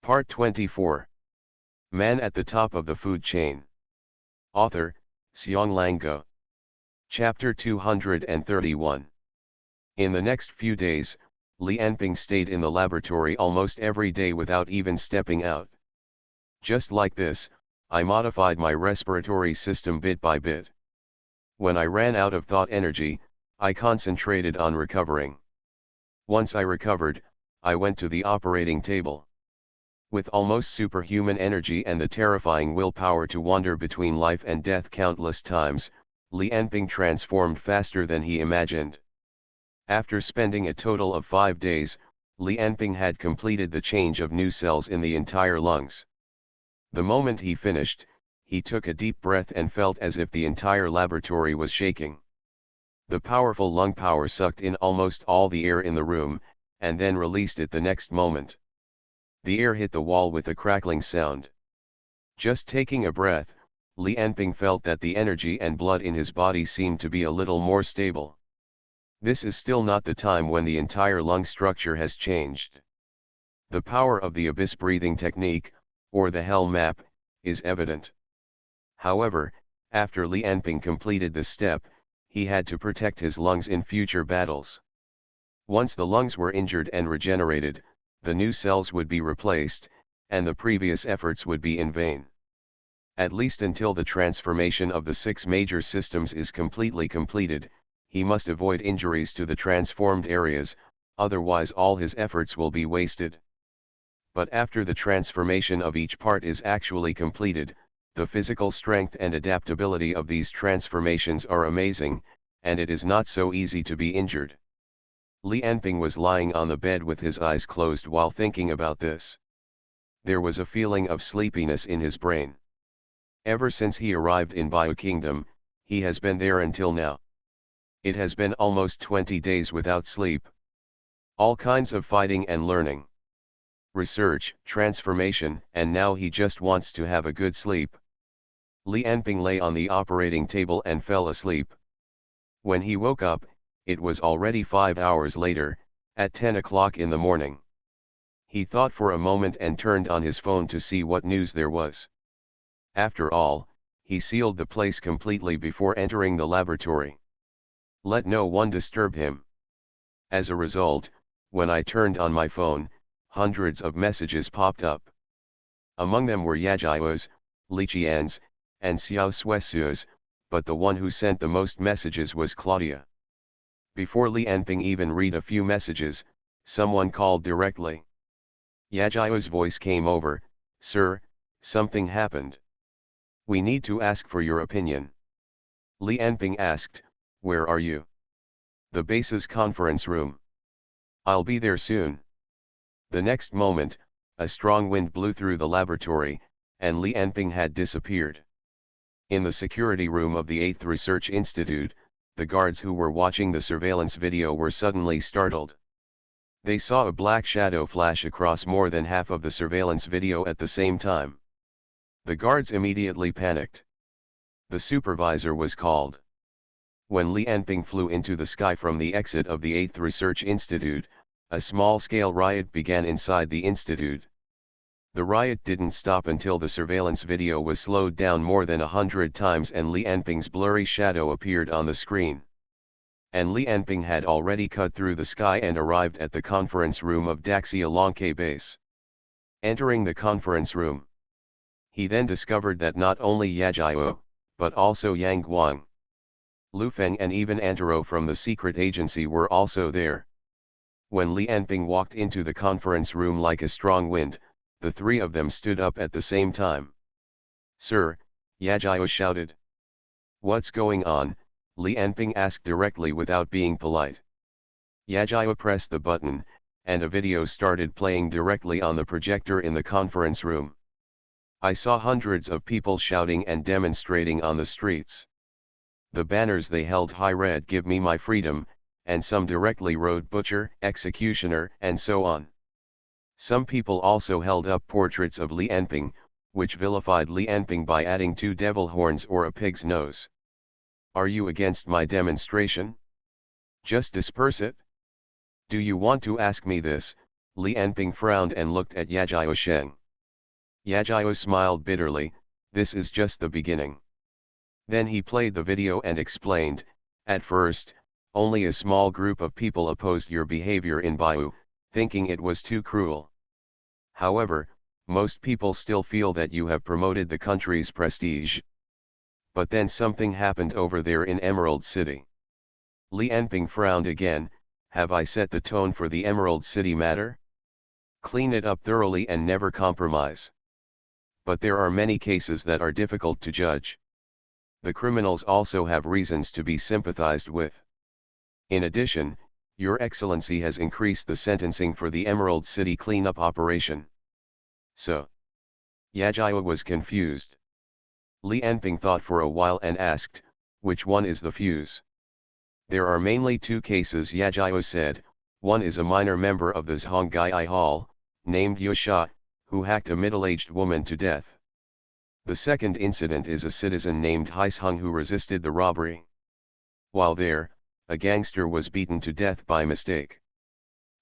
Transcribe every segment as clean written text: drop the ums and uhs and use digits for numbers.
Part 24. Man at the Top of the Food Chain. Author, Xionglang Guo. Chapter 231. In the next few days, Li Anping stayed in the laboratory almost every day without even stepping out. Just like this, I modified my respiratory system bit by bit. When I ran out of thought energy, I concentrated on recovering. Once I recovered, I went to the operating table. With almost superhuman energy and the terrifying willpower to wander between life and death countless times, Li Anping transformed faster than he imagined. After spending a total of 5 days, Li Anping had completed the change of new cells in the entire lungs. The moment he finished, he took a deep breath and felt as if the entire laboratory was shaking. The powerful lung power sucked in almost all the air in the room, and then released it the next moment. The air hit the wall with a crackling sound. Just taking a breath, Li Anping felt that the energy and blood in his body seemed to be a little more stable. This is still not the time when the entire lung structure has changed. The power of the abyss breathing technique, or the Hell Map, is evident. However, after Li Anping completed this step, he had to protect his lungs in future battles. Once the lungs were injured and regenerated, the new cells would be replaced, and the previous efforts would be in vain. At least until the transformation of the 6 major systems is completely completed, he must avoid injuries to the transformed areas, otherwise all his efforts will be wasted. But after the transformation of each part is actually completed, the physical strength and adaptability of these transformations are amazing, and it is not so easy to be injured. Li Anping was lying on the bed with his eyes closed while thinking about this. There was a feeling of sleepiness in his brain. Ever since he arrived in Bio Kingdom, he has been there until now. It has been almost 20 days without sleep. All kinds of fighting and learning. Research, transformation, and now he just wants to have a good sleep. Li Anping lay on the operating table and fell asleep. When he woke up, it was already 5 hours later, at 10 o'clock in the morning. He thought for a moment and turned on his phone to see what news there was. After all, he sealed the place completely before entering the laboratory. Let no one disturb him. As a result, when I turned on my phone, hundreds of messages popped up. Among them were Yajia's, Li Qian's, and Xiao Suesu's, but the one who sent the most messages was Claudia. Before Li Anping even read a few messages, someone called directly. Yajia's voice came over, "Sir, something happened. We need to ask for your opinion." Li Anping asked, "Where are you?" "The base's conference room." "I'll be there soon." The next moment, a strong wind blew through the laboratory, and Li Anping had disappeared. In the security room of the 8th Research Institute, the guards who were watching the surveillance video were suddenly startled. They saw a black shadow flash across more than half of the surveillance video at the same time. The guards immediately panicked. The supervisor was called. When Li Anping flew into the sky from the exit of the 8th Research Institute, a small-scale riot began inside the institute. The riot didn't stop until the surveillance video was slowed down more than 100 times and Li Anping's blurry shadow appeared on the screen. And Li Anping had already cut through the sky and arrived at the conference room of Daxia Longke base. Entering the conference room, he then discovered that not only Yajiao, but also Yang Guang, Lu Feng and even Antero from the secret agency were also there. When Li Anping walked into the conference room like a strong wind, the 3 of them stood up at the same time. "Sir," Yajiao shouted. "What's going on?" Li Anping asked directly without being polite. Yajiao pressed the button, and a video started playing directly on the projector in the conference room. I saw hundreds of people shouting and demonstrating on the streets. The banners they held high read "Give me my freedom," and some directly wrote "Butcher," "Executioner," and so on. Some people also held up portraits of Li Anping, which vilified Li Anping by adding 2 devil horns or a pig's nose. "Are you against my demonstration? Just disperse it. Do you want to ask me this?" Li Enping frowned and looked at Yajiao Sheng. Yajiao smiled bitterly, this is just the beginning. Then he played the video and explained, at first, only a small group of people opposed your behavior in Baiyu, thinking it was too cruel. However, most people still feel that you have promoted the country's prestige. But then something happened over there in Emerald City. Li Enping frowned again, have I set the tone for the Emerald City matter? Clean it up thoroughly and never compromise. But there are many cases that are difficult to judge. The criminals also have reasons to be sympathized with. In addition, Your Excellency has increased the sentencing for the Emerald City cleanup operation. So? Yajiao was confused. Li Enping thought for a while and asked, which one is the fuse? There are mainly two cases, Yajiao said. One is a minor member of the Zhonggai Hall, named Yusha, who hacked a middle-aged woman to death. The second incident is a citizen named Haisheng who resisted the robbery. While there, a gangster was beaten to death by mistake.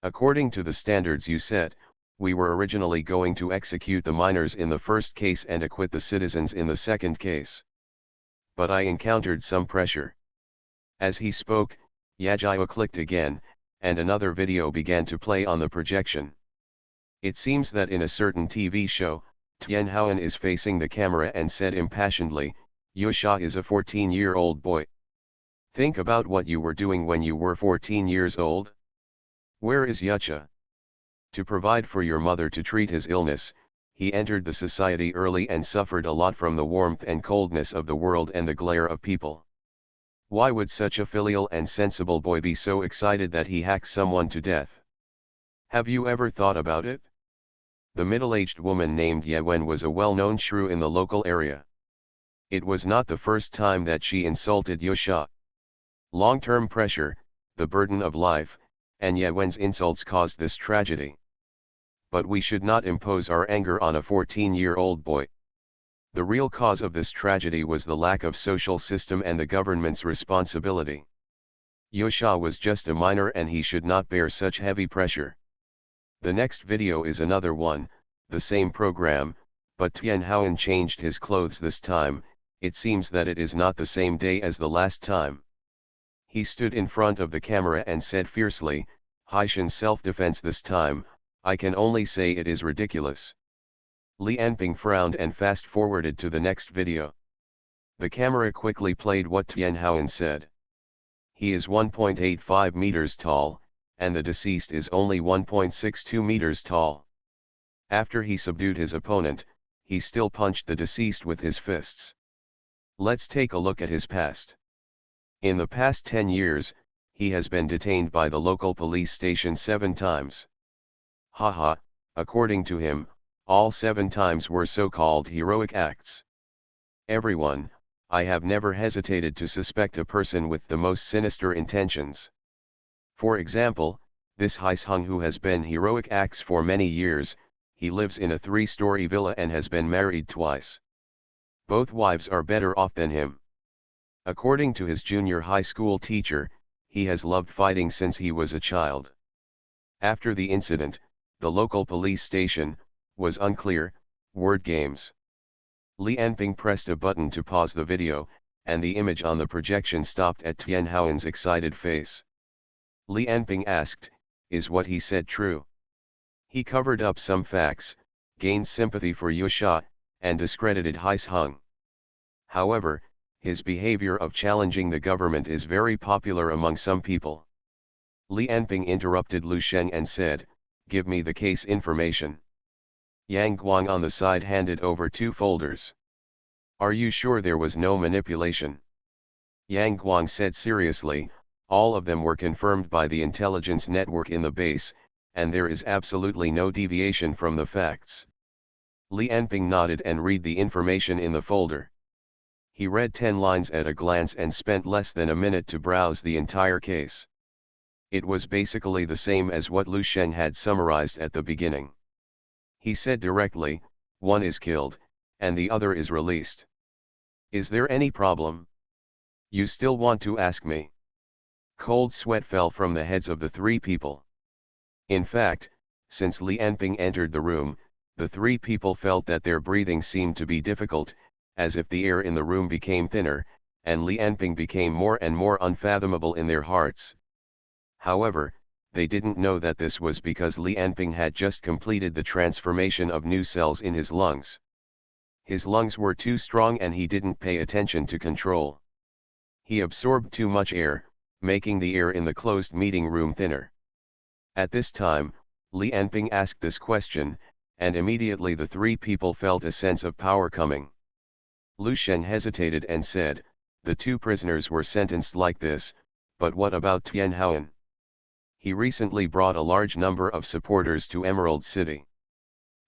According to the standards you set, we were originally going to execute the minors in the first case and acquit the citizens in the second case. But I encountered some pressure. As he spoke, Yajiao clicked again, and another video began to play on the projection. It seems that in a certain TV show, Tian Haoan is facing the camera and said impassionedly, Yusha is a 14-year-old boy. Think about what you were doing when you were 14 years old. Where is Yusha? To provide for your mother to treat his illness, he entered the society early and suffered a lot from the warmth and coldness of the world and the glare of people. Why would such a filial and sensible boy be so excited that he hacks someone to death? Have you ever thought about it? The middle-aged woman named Ye Wen was a well-known shrew in the local area. It was not the first time that she insulted Yusha. Long-term pressure, the burden of life, and Ye Wen's insults caused this tragedy. But we should not impose our anger on a 14-year-old boy. The real cause of this tragedy was the lack of social system and the government's responsibility. Yusha was just a minor and he should not bear such heavy pressure. The next video is another one, the same program, but Tian Haoan changed his clothes this time. It seems that it is not the same day as the last time. He stood in front of the camera and said fiercely, Haitian self-defense this time, I can only say it is ridiculous. Li Enping frowned and fast-forwarded to the next video. The camera quickly played what Tian Haoan said. He is 1.85 meters tall, and the deceased is only 1.62 meters tall. After he subdued his opponent, he still punched the deceased with his fists. Let's take a look at his past. In the past 10 years, he has been detained by the local police station 7 times. Haha, according to him, all 7 times were so-called heroic acts. Everyone, I have never hesitated to suspect a person with the most sinister intentions. For example, this Haisheng who has been heroic acts for many years, he lives in a 3-story villa and has been married twice. Both wives are better off than him. According to his junior high school teacher, he has loved fighting since he was a child. After the incident, the local police station was unclear, word games. Li Enping pressed a button to pause the video, and the image on the projection stopped at Tian Haoan's excited face. Li Enping asked, is what he said true? He covered up some facts, gained sympathy for Yusha, and discredited Haisheng. However, his behavior of challenging the government is very popular among some people. Li Enping interrupted Lu Sheng and said, give me the case information. Yang Guang on the side handed over 2 folders. Are you sure there was no manipulation? Yang Guang said seriously, all of them were confirmed by the intelligence network in the base, and there is absolutely no deviation from the facts. Li Enping nodded and read the information in the folder. He read 10 lines at a glance and spent less than a minute to browse the entire case. It was basically the same as what Lu Sheng had summarized at the beginning. He said directly, one is killed, and the other is released. Is there any problem? You still want to ask me? Cold sweat fell from the heads of the 3 people. In fact, Since Li Anping entered the room, the three people felt that their breathing seemed to be difficult, as if the air in the room became thinner, and Li Anping became more and more unfathomable in their hearts. However, they didn't know that this was because Li Anping had just completed the transformation of new cells in his lungs. His lungs were too strong and he didn't pay attention to control. He absorbed too much air, making the air in the closed meeting room thinner. At this time, Li Anping asked this question, and immediately the three people felt a sense of power coming. Lu Sheng hesitated and said, "The two prisoners were sentenced like this, but what about Tian Haoan? He recently brought a large number of supporters to Emerald City."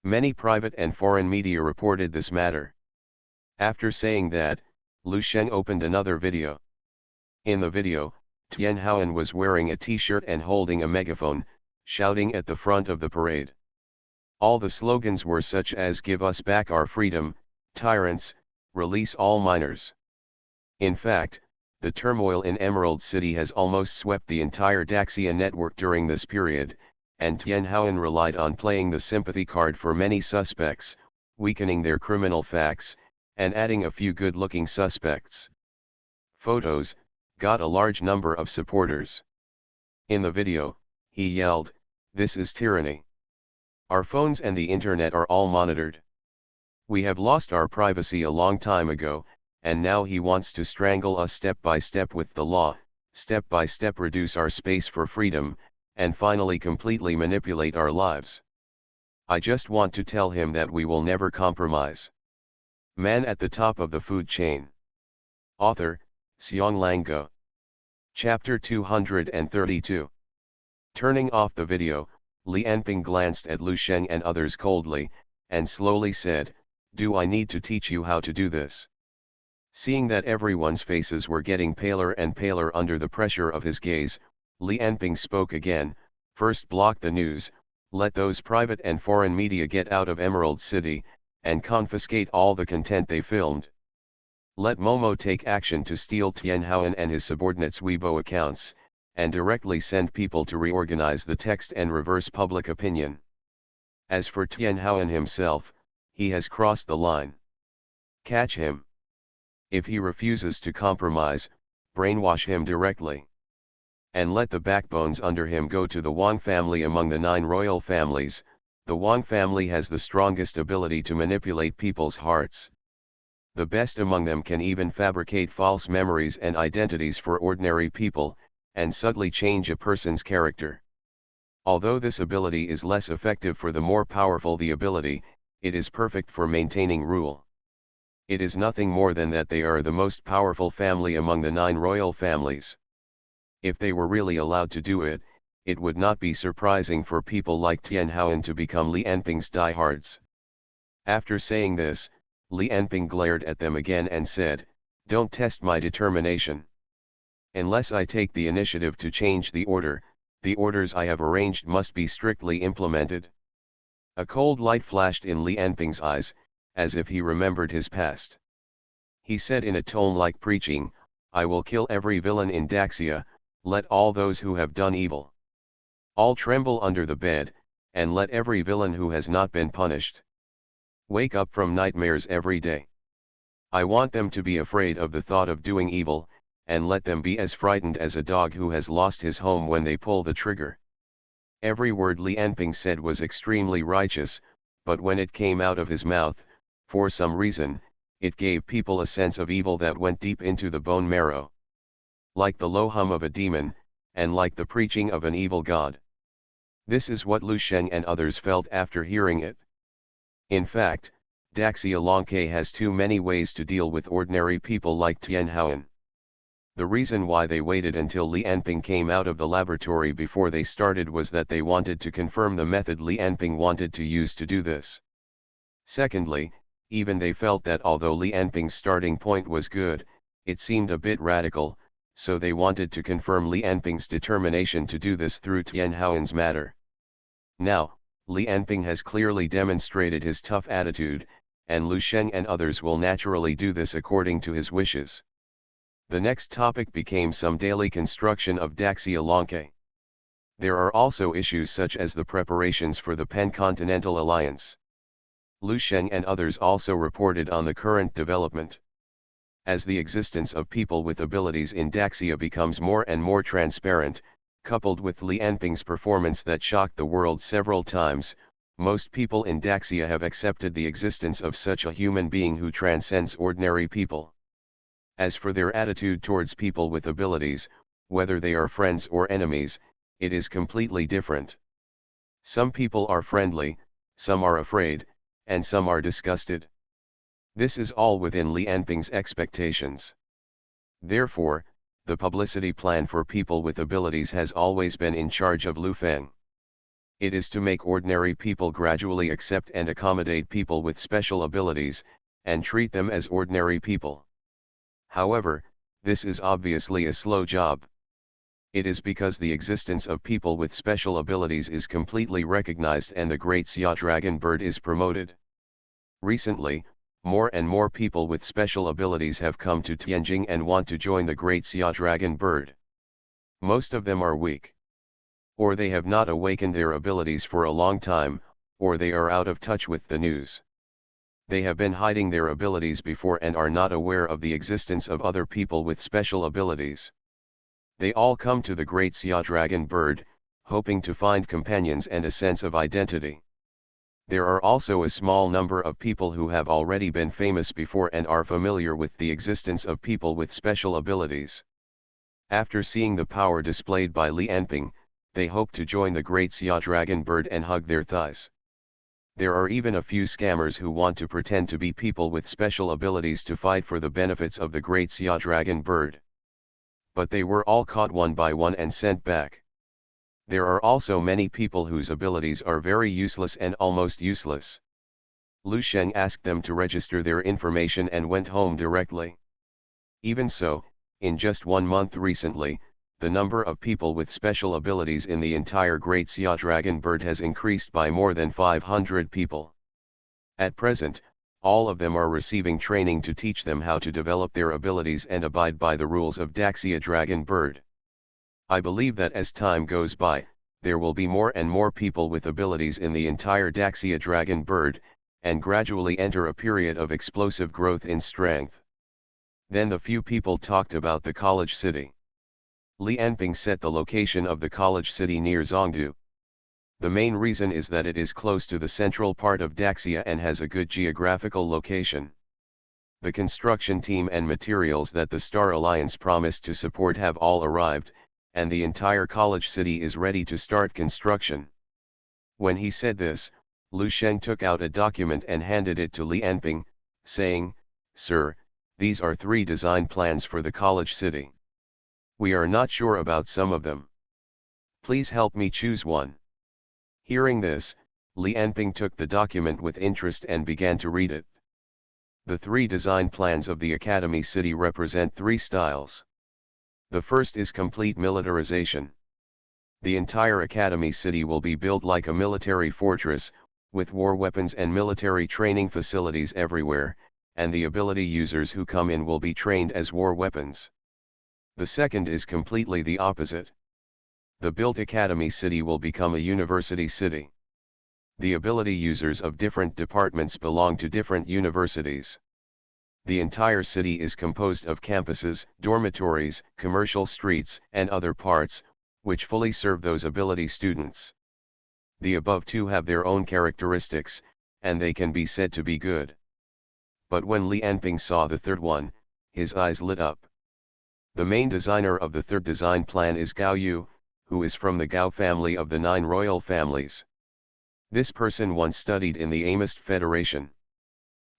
Many private and foreign media reported this matter. After saying that, Lu Sheng opened another video. In the video, Tian Haoan was wearing a t-shirt and holding a megaphone, shouting at the front of the parade. All the slogans were such as "Give us back our freedom," "Tyrants," "Release all minors." In fact, the turmoil in Emerald City has almost swept the entire Daxia network during this period, and Tian Haoan relied on playing the sympathy card for many suspects, weakening their criminal facts, and adding a few good-looking suspects. Photos got a large number of supporters. In the video, he yelled, "This is tyranny. Our phones and the internet are all monitored. We have lost our privacy a long time ago, and now he wants to strangle us step by step with the law, step by step reduce our space for freedom, and finally completely manipulate our lives. I just want to tell him that we will never compromise." Man at the top of the food chain. Author, Xiong Lango. Chapter 232. Turning off the video, Li Anping glanced at Lu Sheng and others coldly, and slowly said, "Do I need to teach you how to do this?" Seeing that everyone's faces were getting paler and paler under the pressure of his gaze, Li Anping spoke again, "First block the news, let those private and foreign media get out of Emerald City, and confiscate all the content they filmed. Let Momo take action to steal Tian Haoan and his subordinates' Weibo accounts, and directly send people to reorganize the text and reverse public opinion. As for Tian Haoan himself, he has crossed the line. Catch him. If he refuses to compromise, brainwash him directly. And let the backbones under him go to the Wang family. Among the 9 royal families, the Wang family has the strongest ability to manipulate people's hearts. The best among them can even fabricate false memories and identities for ordinary people, and subtly change a person's character. Although this ability is less effective for the more powerful the ability, it is perfect for maintaining rule. It is nothing more than that they are the most powerful family among the 9 royal families. If they were really allowed to do it, it would not be surprising for people like Tian Haoan to become Li Anping's diehards. After saying this, Li Anping glared at them again and said, "Don't test my determination. Unless I take the initiative to change the orders I have arranged must be strictly implemented." A cold light flashed in Li Anping's eyes, as if he remembered his past. He said in a tone like preaching, "I will kill every villain in Daxia, let all those who have done evil all tremble under the bed, and let every villain who has not been punished wake up from nightmares every day. I want them to be afraid of the thought of doing evil, and let them be as frightened as a dog who has lost his home when they pull the trigger." Every word Li Anping said was extremely righteous, but when it came out of his mouth, for some reason, it gave people a sense of evil that went deep into the bone marrow. Like the low hum of a demon, and like the preaching of an evil god. This is what Lu Sheng and others felt after hearing it. In fact, Daxia Longke has too many ways to deal with ordinary people like Tian Haoan. The reason why they waited until Li Anping came out of the laboratory before they started was that they wanted to confirm the method Li Anping wanted to use to do this. Secondly, even they felt that although Li Anping's starting point was good, it seemed a bit radical, so they wanted to confirm Li Anping's determination to do this through Tian Haoan's matter. Now, Li Anping has clearly demonstrated his tough attitude, and Lu Sheng and others will naturally do this according to his wishes. The next topic became some daily construction of Daxia Longke. There are also issues such as the preparations for the Pan-Continental Alliance. Lu Sheng and others also reported on the current development. As the existence of people with abilities in Daxia becomes more and more transparent, coupled with Li Anping's performance that shocked the world several times, most people in Daxia have accepted the existence of such a human being who transcends ordinary people. As for their attitude towards people with abilities, whether they are friends or enemies, it is completely different. Some people are friendly, some are afraid, and some are disgusted. This is all within Li Anping's expectations. Therefore, the publicity plan for people with abilities has always been in charge of Lu Feng. It is to make ordinary people gradually accept and accommodate people with special abilities, and treat them as ordinary people. However, this is obviously a slow job. It is because the existence of people with special abilities is completely recognized and the Great Xia Dragon Bird is promoted. Recently, more and more people with special abilities have come to Tianjing and want to join the Great Xia Dragon Bird. Most of them are weak. Or they have not awakened their abilities for a long time, or they are out of touch with the news. They have been hiding their abilities before and are not aware of the existence of other people with special abilities. They all come to the Great Xia Dragon Bird, hoping to find companions and a sense of identity. There are also a small number of people who have already been famous before and are familiar with the existence of people with special abilities. After seeing the power displayed by Li Anping, they hope to join the Great Xia Dragon Bird and hug their thighs. There are even a few scammers who want to pretend to be people with special abilities to fight for the benefits of the Great Xia Dragon Bird. But they were all caught one by one and sent back. There are also many people whose abilities are very useless and almost useless. Lu Sheng asked them to register their information and went home directly. Even so, in just 1 month recently, the number of people with special abilities in the entire Great Xia Dragon Bird has increased by more than 500 people. At present, all of them are receiving training to teach them how to develop their abilities and abide by the rules of Daxia Dragon Bird. I believe that as time goes by, there will be more and more people with abilities in the entire Daxia Dragon Bird, and gradually enter a period of explosive growth in strength. Then the few people talked about the college city. Li Anping set the location of the college city near Zhongdu. The main reason is that it is close to the central part of Daxia and has a good geographical location. The construction team and materials that the Star Alliance promised to support have all arrived, and the entire college city is ready to start construction. When he said this, Lu Sheng took out a document and handed it to Li Anping, saying, "Sir, these are 3 design plans for the college city. We are not sure about some of them. Please help me choose one." Hearing this, Li Anping took the document with interest and began to read it. The 3 design plans of the Academy City represent 3 styles. The first is complete militarization. The entire Academy City will be built like a military fortress, with war weapons and military training facilities everywhere, and the ability users who come in will be trained as war weapons. The second is completely the opposite. The built Academy City will become a university city. The ability users of different departments belong to different universities. The entire city is composed of campuses, dormitories, commercial streets, and other parts, which fully serve those ability students. The above 2 have their own characteristics, and they can be said to be good. But when Li Anping saw the third one, his eyes lit up. The main designer of the third design plan is Gao Yu, who is from the Gao family of the 9 royal families. This person once studied in the Amist Federation.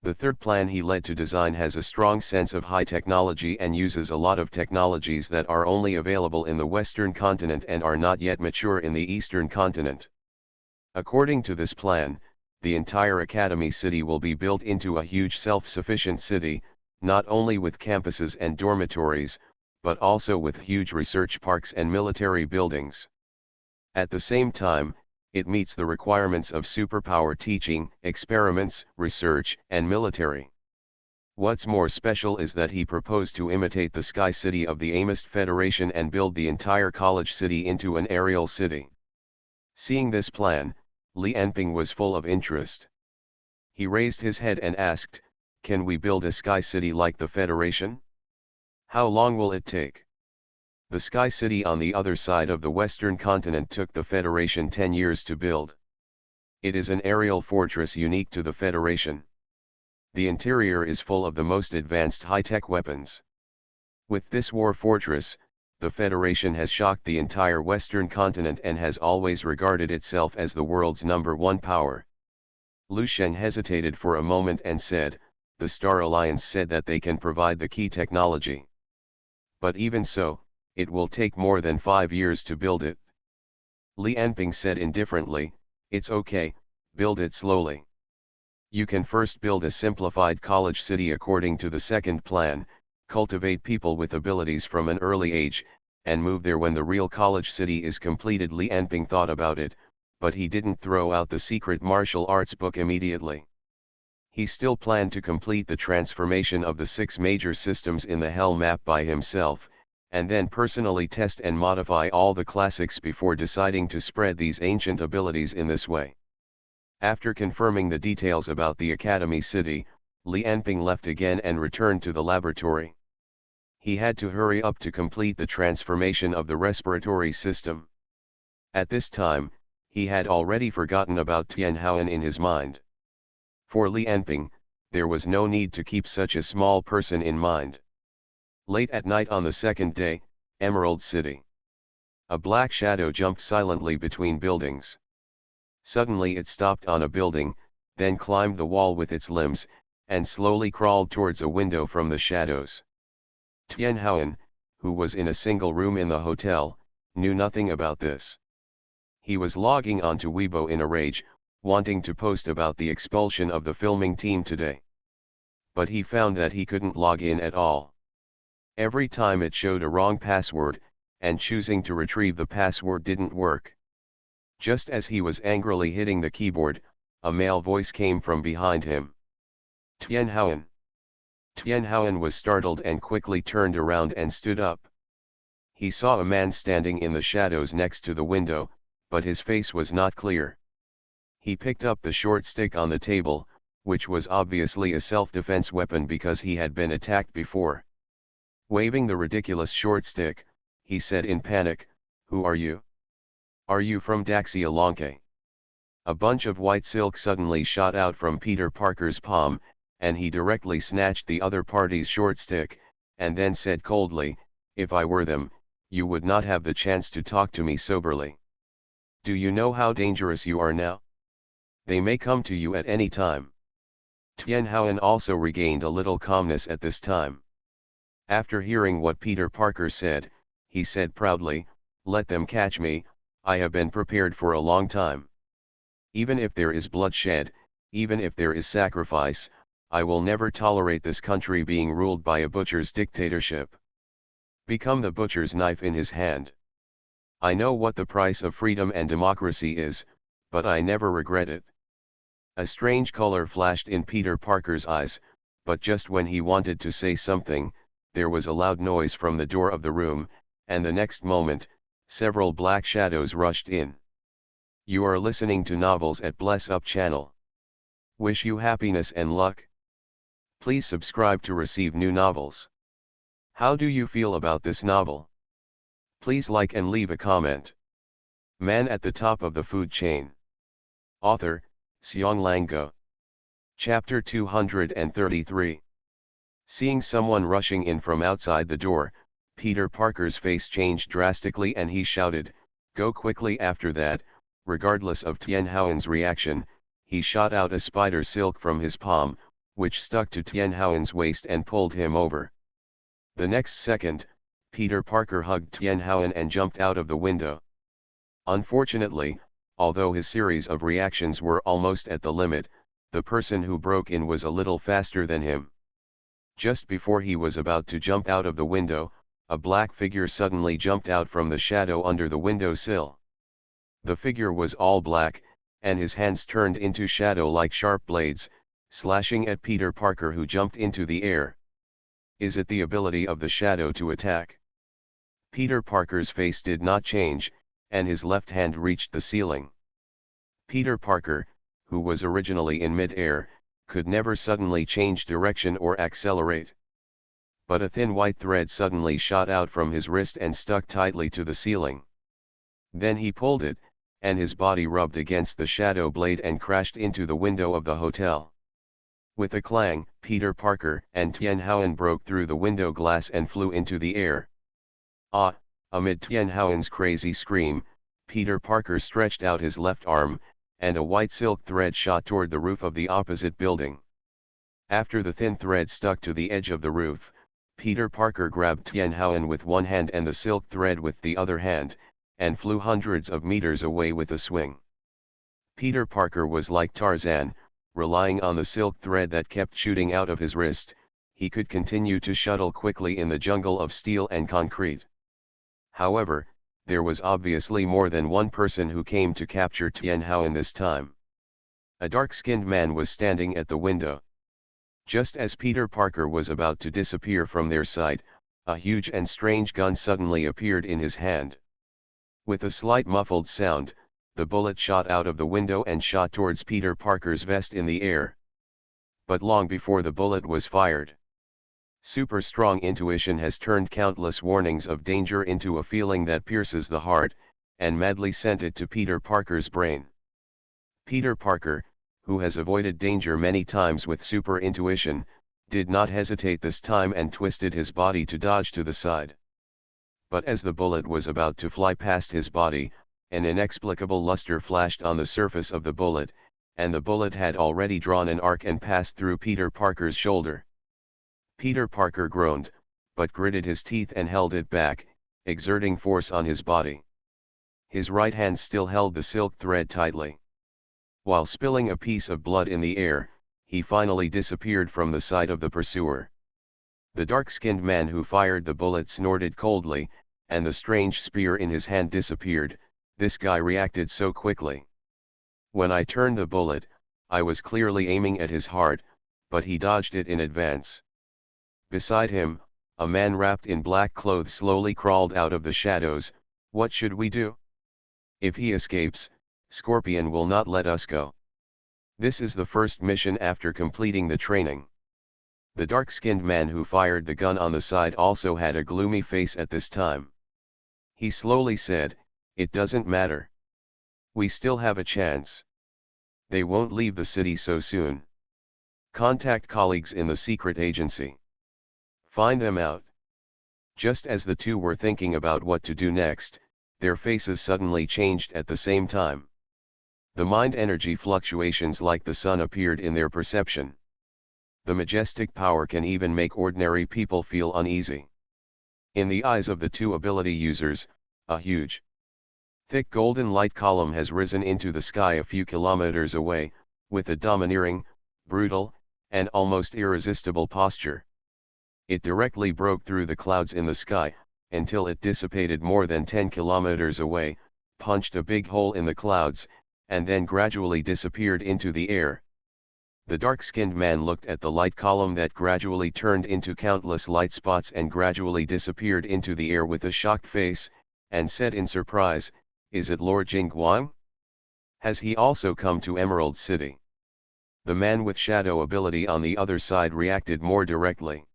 The third plan he led to design has a strong sense of high technology and uses a lot of technologies that are only available in the Western continent and are not yet mature in the Eastern continent. According to this plan, the entire Academy City will be built into a huge self-sufficient city, not only with campuses and dormitories, but also with huge research parks and military buildings. At the same time, it meets the requirements of superpower teaching, experiments, research, and military. What's more special is that he proposed to imitate the Sky City of the Amist Federation and build the entire college city into an aerial city. Seeing this plan, Li Enping was full of interest. He raised his head and asked, "Can we build a sky city like the Federation? How long will it take?" The sky city on the other side of the western continent took the Federation 10 years to build. It is an aerial fortress unique to the Federation. The interior is full of the most advanced high-tech weapons. With this war fortress, the Federation has shocked the entire western continent and has always regarded itself as the world's #1 power. Lu Sheng hesitated for a moment and said, "The Star Alliance said that they can provide the key technology. But even so, it will take more than 5 years to build it." Li Enping said indifferently, "It's okay, build it slowly. You can first build a simplified college city according to the second plan, cultivate people with abilities from an early age, and move there when the real college city is completed." Li Enping thought about it, but he didn't throw out the secret martial arts book immediately. He still planned to complete the transformation of the 6 major systems in the Hell map by himself, and then personally test and modify all the classics before deciding to spread these ancient abilities in this way. After confirming the details about the Academy City, Li Enping left again and returned to the laboratory. He had to hurry up to complete the transformation of the respiratory system. At this time, he had already forgotten about Tian Haoan in his mind. For Li Enping, there was no need to keep such a small person in mind. Late at night on the second day, Emerald City. A black shadow jumped silently between buildings. Suddenly it stopped on a building, then climbed the wall with its limbs, and slowly crawled towards a window from the shadows. Tian Haoan, who was in a single room in the hotel, knew nothing about this. He was logging onto Weibo in a rage, wanting to post about the expulsion of the filming team today. But he found that he couldn't log in at all. Every time it showed a wrong password, and choosing to retrieve the password didn't work. Just as he was angrily hitting the keyboard, a male voice came from behind him. "Tian Haoan." Tian Haoan was startled and quickly turned around and stood up. He saw a man standing in the shadows next to the window, but his face was not clear. He picked up the short stick on the table, which was obviously a self-defense weapon because he had been attacked before. Waving the ridiculous short stick, he said in panic, "Who are you? Are you from Daxia Lonke?" A bunch of white silk suddenly shot out from Peter Parker's palm, and he directly snatched the other party's short stick, and then said coldly, "If I were them, you would not have the chance to talk to me soberly. Do you know how dangerous you are now? They may come to you at any time." Tian Haoan also regained a little calmness at this time. After hearing what Peter Parker said, he said proudly, "Let them catch me, I have been prepared for a long time. Even if there is bloodshed, even if there is sacrifice, I will never tolerate this country being ruled by a butcher's dictatorship. Become the butcher's knife in his hand. I know what the price of freedom and democracy is, but I never regret it." A strange color flashed in Peter Parker's eyes, but just when he wanted to say something, there was a loud noise from the door of the room, and the next moment, several black shadows rushed in. You are listening to Novels at Bless Up channel. Wish you happiness and luck. Please subscribe to receive new novels. How do you feel about this novel? Please like and leave a comment. Man at the top of the food chain. Author, Xiong Lango. Chapter 233. Seeing someone rushing in from outside the door, Peter Parker's face changed drastically and he shouted, "Go quickly!" After that, regardless of Tian Haoan's reaction, he shot out a spider silk from his palm, which stuck to Tian Haoan's waist and pulled him over. The next second, Peter Parker hugged Tian Haoan and jumped out of the window. Unfortunately, although his series of reactions were almost at the limit, the person who broke in was a little faster than him. Just before he was about to jump out of the window, a black figure suddenly jumped out from the shadow under the window sill. The figure was all black, and his hands turned into shadow like sharp blades, slashing at Peter Parker, who jumped into the air. Is it the ability of the shadow to attack? Peter Parker's face did not change, and his left hand reached the ceiling. Peter Parker, who was originally in mid-air, could never suddenly change direction or accelerate. But a thin white thread suddenly shot out from his wrist and stuck tightly to the ceiling. Then he pulled it, and his body rubbed against the shadow blade and crashed into the window of the hotel. With a clang, Peter Parker and Tianhaoan broke through the window glass and flew into the air. Ah! Amid Tianhaoan's crazy scream, Peter Parker stretched out his left arm, and a white silk thread shot toward the roof of the opposite building. After the thin thread stuck to the edge of the roof, Peter Parker grabbed Tianhaoan with one hand and the silk thread with the other hand, and flew hundreds of meters away with a swing. Peter Parker was like Tarzan, relying on the silk thread that kept shooting out of his wrist. He could continue to shuttle quickly in the jungle of steel and concrete. However, there was obviously more than one person who came to capture Tianhaoan this time. A dark-skinned man was standing at the window. Just as Peter Parker was about to disappear from their sight, a huge and strange gun suddenly appeared in his hand. With a slight muffled sound, the bullet shot out of the window and shot towards Peter Parker's vest in the air. But long before the bullet was fired, super strong intuition has turned countless warnings of danger into a feeling that pierces the heart, and madly sent it to Peter Parker's brain. Peter Parker, who has avoided danger many times with super intuition, did not hesitate this time and twisted his body to dodge to the side. But as the bullet was about to fly past his body, an inexplicable luster flashed on the surface of the bullet, and the bullet had already drawn an arc and passed through Peter Parker's shoulder. Peter Parker groaned, but gritted his teeth and held it back, exerting force on his body. His right hand still held the silk thread tightly. While spilling a piece of blood in the air, he finally disappeared from the sight of the pursuer. The dark-skinned man who fired the bullet snorted coldly, and the strange spear in his hand disappeared. This guy reacted so quickly. When I turned the bullet, I was clearly aiming at his heart, but he dodged it in advance. Beside him, a man wrapped in black clothes slowly crawled out of the shadows. What should we do? If he escapes, Scorpion will not let us go. This is the first mission after completing the training. The dark-skinned man who fired the gun on the side also had a gloomy face at this time. He slowly said, "It doesn't matter. We still have a chance. They won't leave the city so soon. Contact colleagues in the secret agency. Find them out." Just as the two were thinking about what to do next, their faces suddenly changed at the same time. The mind energy fluctuations like the sun appeared in their perception. The majestic power can even make ordinary people feel uneasy. In the eyes of the two ability users, a huge, thick golden light column has risen into the sky a few kilometers away, with a domineering, brutal, and almost irresistible posture. It directly broke through the clouds in the sky, until it dissipated more than 10 kilometers away, punched a big hole in the clouds, and then gradually disappeared into the air. The dark-skinned man looked at the light column that gradually turned into countless light spots and gradually disappeared into the air with a shocked face, and said in surprise, "Is it Lord Jingguang? Has he also come to Emerald City?" The man with shadow ability on the other side reacted more directly.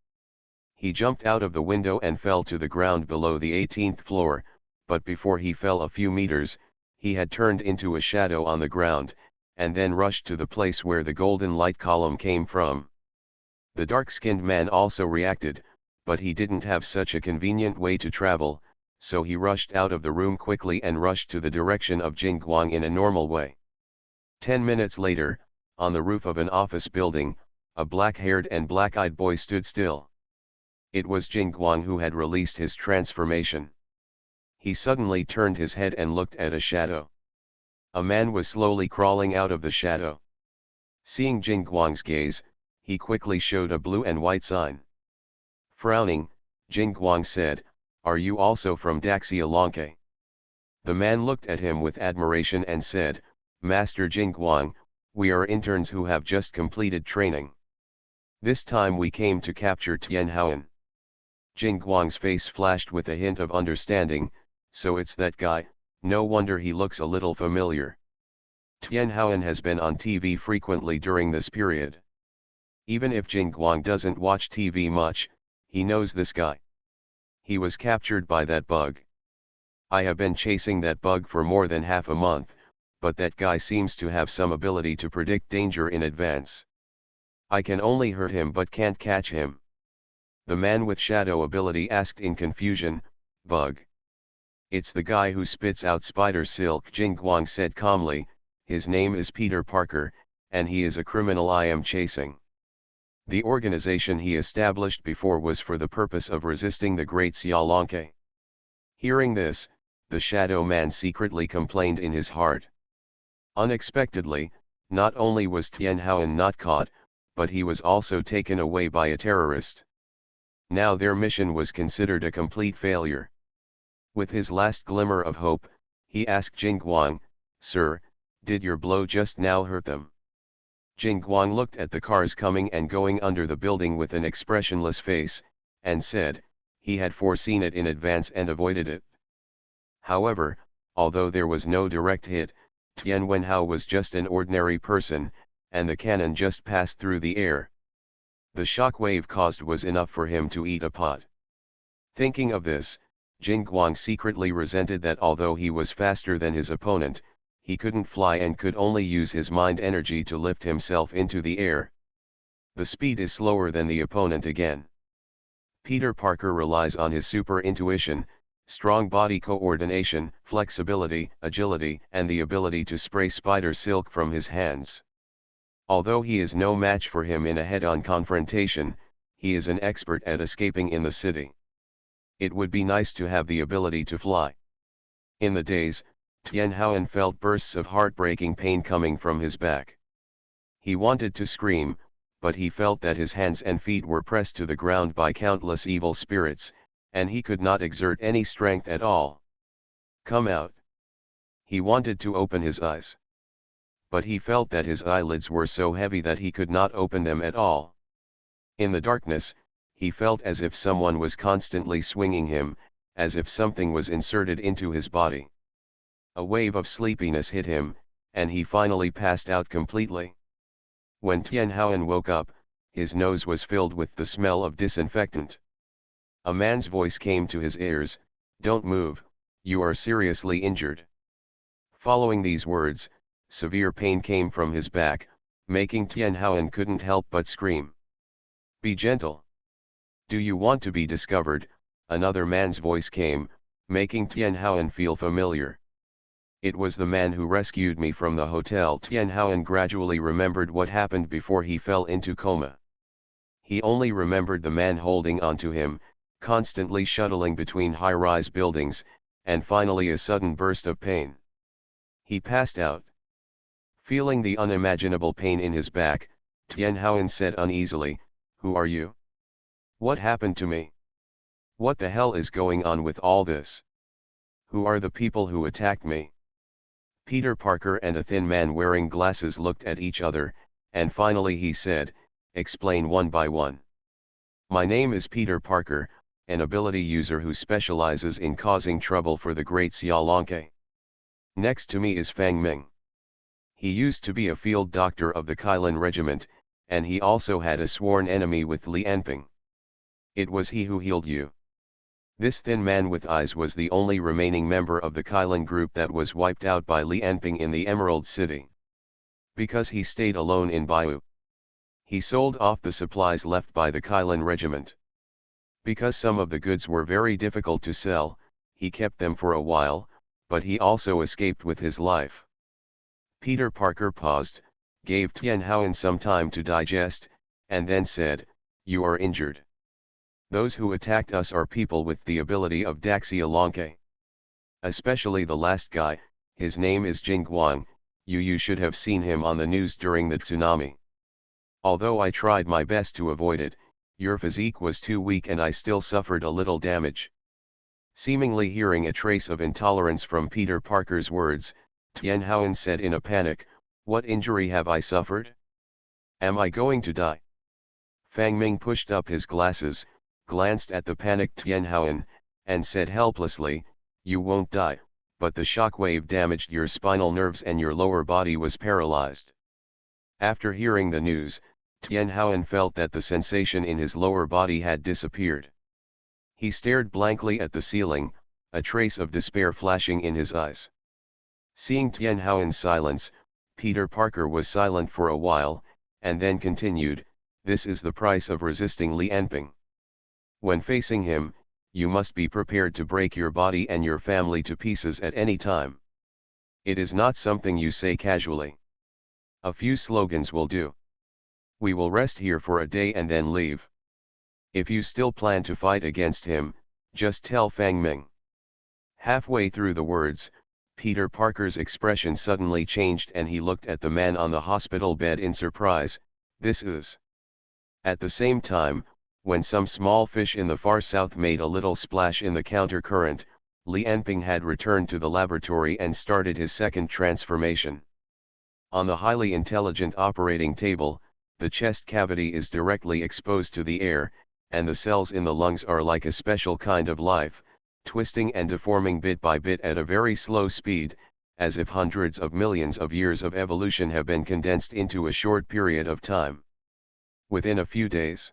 He jumped out of the window and fell to the ground below the 18th floor, but before he fell a few meters, he had turned into a shadow on the ground, and then rushed to the place where the golden light column came from. The dark-skinned man also reacted, but he didn't have such a convenient way to travel, so he rushed out of the room quickly and rushed to the direction of Jingguang in a normal way. 10 minutes later, on the roof of an office building, a black-haired and black-eyed boy stood still. It was Jingguang who had released his transformation. He suddenly turned his head and looked at a shadow. A man was slowly crawling out of the shadow. Seeing Jingguang's gaze, he quickly showed a blue and white sign. Frowning, Jingguang said, "Are you also from Daxia? The man looked at him with admiration and said, "Master Jingguang, we are interns who have just completed training. This time we came to capture Tianhaoan." Jingguang's face flashed with a hint of understanding. "So it's that guy, No wonder he looks a little familiar. Tian Haoan has been on TV frequently during this period. Even if Jing Guang doesn't watch TV much, he knows this guy. He was captured by that bug. I have been chasing that bug for more than half a month, but that guy seems to have some ability to predict danger in advance. I can only hurt him but can't catch him. The man with shadow ability asked in confusion, bug. It's the guy who spits out spider silk, Jing Guang said calmly. His name is Peter Parker, and he is a criminal I am chasing. The organization he established before was for the purpose of resisting the great Xiaolonke. Hearing this, the shadow man secretly complained in his heart. Unexpectedly, not only was Tian Haoan not caught, but he was also taken away by a terrorist. Now their mission was considered a complete failure. With his last glimmer of hope, he asked Jing Guang, "Sir, did your blow just now hurt them?" Jing Guang looked at the cars coming and going under the building with an expressionless face, and said, he had foreseen it in advance and avoided it. However, although there was no direct hit, Tian Wenhao was just an ordinary person, and the cannon just passed through the air. The shock wave caused was enough for him to eat a pot. Thinking of this, Jing Guang secretly resented that although he was faster than his opponent, he couldn't fly and could only use his mind energy to lift himself into the air. The speed is slower than the opponent again. Peter Parker relies on his super intuition, strong body coordination, flexibility, agility, and the ability to spray spider silk from his hands. Although he is no match for him in a head-on confrontation, he is an expert at escaping in the city. It would be nice to have the ability to fly. In the days, Tian Haoan felt bursts of heartbreaking pain coming from his back. He wanted to scream, but he felt that his hands and feet were pressed to the ground by countless evil spirits, and he could not exert any strength at all. Come out. He wanted to open his eyes. But he felt that his eyelids were so heavy that he could not open them at all. In the darkness, he felt as if someone was constantly swinging him, as if something was inserted into his body. A wave of sleepiness hit him, and he finally passed out completely. When Tian Haoan woke up, his nose was filled with the smell of disinfectant. A man's voice came to his ears, "Don't move, you are seriously injured." Following these words, severe pain came from his back, making Tian Haoan couldn't help but scream. "Be gentle. Do you want to be discovered?" Another man's voice came, making Tian Haoan feel familiar. It was the man who rescued me from the hotel. Tian Haoan gradually remembered what happened before he fell into coma. He only remembered the man holding onto him, constantly shuttling between high-rise buildings, and finally a sudden burst of pain. He passed out. Feeling the unimaginable pain in his back, Tian Haoan said uneasily, "Who are you? What happened to me? What the hell is going on with all this? Who are the people who attacked me?" Peter Parker and a thin man wearing glasses looked at each other, and finally he said, "Explain one by one." "My name is Peter Parker, an ability user who specializes in causing trouble for the great Xiaolonke. Next to me is Fang Ming. He used to be a field doctor of the Kailan Regiment, and he also had a sworn enemy with Li Anping. It was he who healed you." This thin man with eyes was the only remaining member of the Kailan group that was wiped out by Li Anping in the Emerald City. Because he stayed alone in Baiyu. He sold off the supplies left by the Kailan Regiment. Because some of the goods were very difficult to sell, he kept them for a while, but he also escaped with his life. Peter Parker paused, gave Tian Haoan some time to digest, and then said, "You are injured. Those who attacked us are people with the ability of Xiaolonke. Especially the last guy, his name is Jing Guang, you should have seen him on the news during the tsunami. Although I tried my best to avoid it, your physique was too weak and I still suffered a little damage." Seemingly hearing a trace of intolerance from Peter Parker's words, Tian Haoan said in a panic, "What injury have I suffered? Am I going to die?" Fang Ming pushed up his glasses, glanced at the panicked Tian Haoan, and said helplessly, "You won't die, but the shockwave damaged your spinal nerves and your lower body was paralyzed. After hearing the news, Tianhaoan felt that the sensation in his lower body had disappeared. He stared blankly at the ceiling, a trace of despair flashing in his eyes. Seeing Tianhaoan's silence, Peter Parker was silent for a while, and then continued, "This is the price of resisting Li Anping. When facing him, you must be prepared to break your body and your family to pieces at any time. It is not something you say casually. A few slogans will do. We will rest here for a day and then leave. If you still plan to fight against him, just tell Fang Ming." Halfway through the words, Peter Parker's expression suddenly changed and he looked at the man on the hospital bed in surprise. "This is..." At the same time, when some small fish in the far south made a little splash in the counter-current, Li Anping had returned to the laboratory and started his second transformation. On the highly intelligent operating table, the chest cavity is directly exposed to the air, and the cells in the lungs are like a special kind of life, twisting and deforming bit by bit at a very slow speed, as if hundreds of millions of years of evolution have been condensed into a short period of time. Within a few days.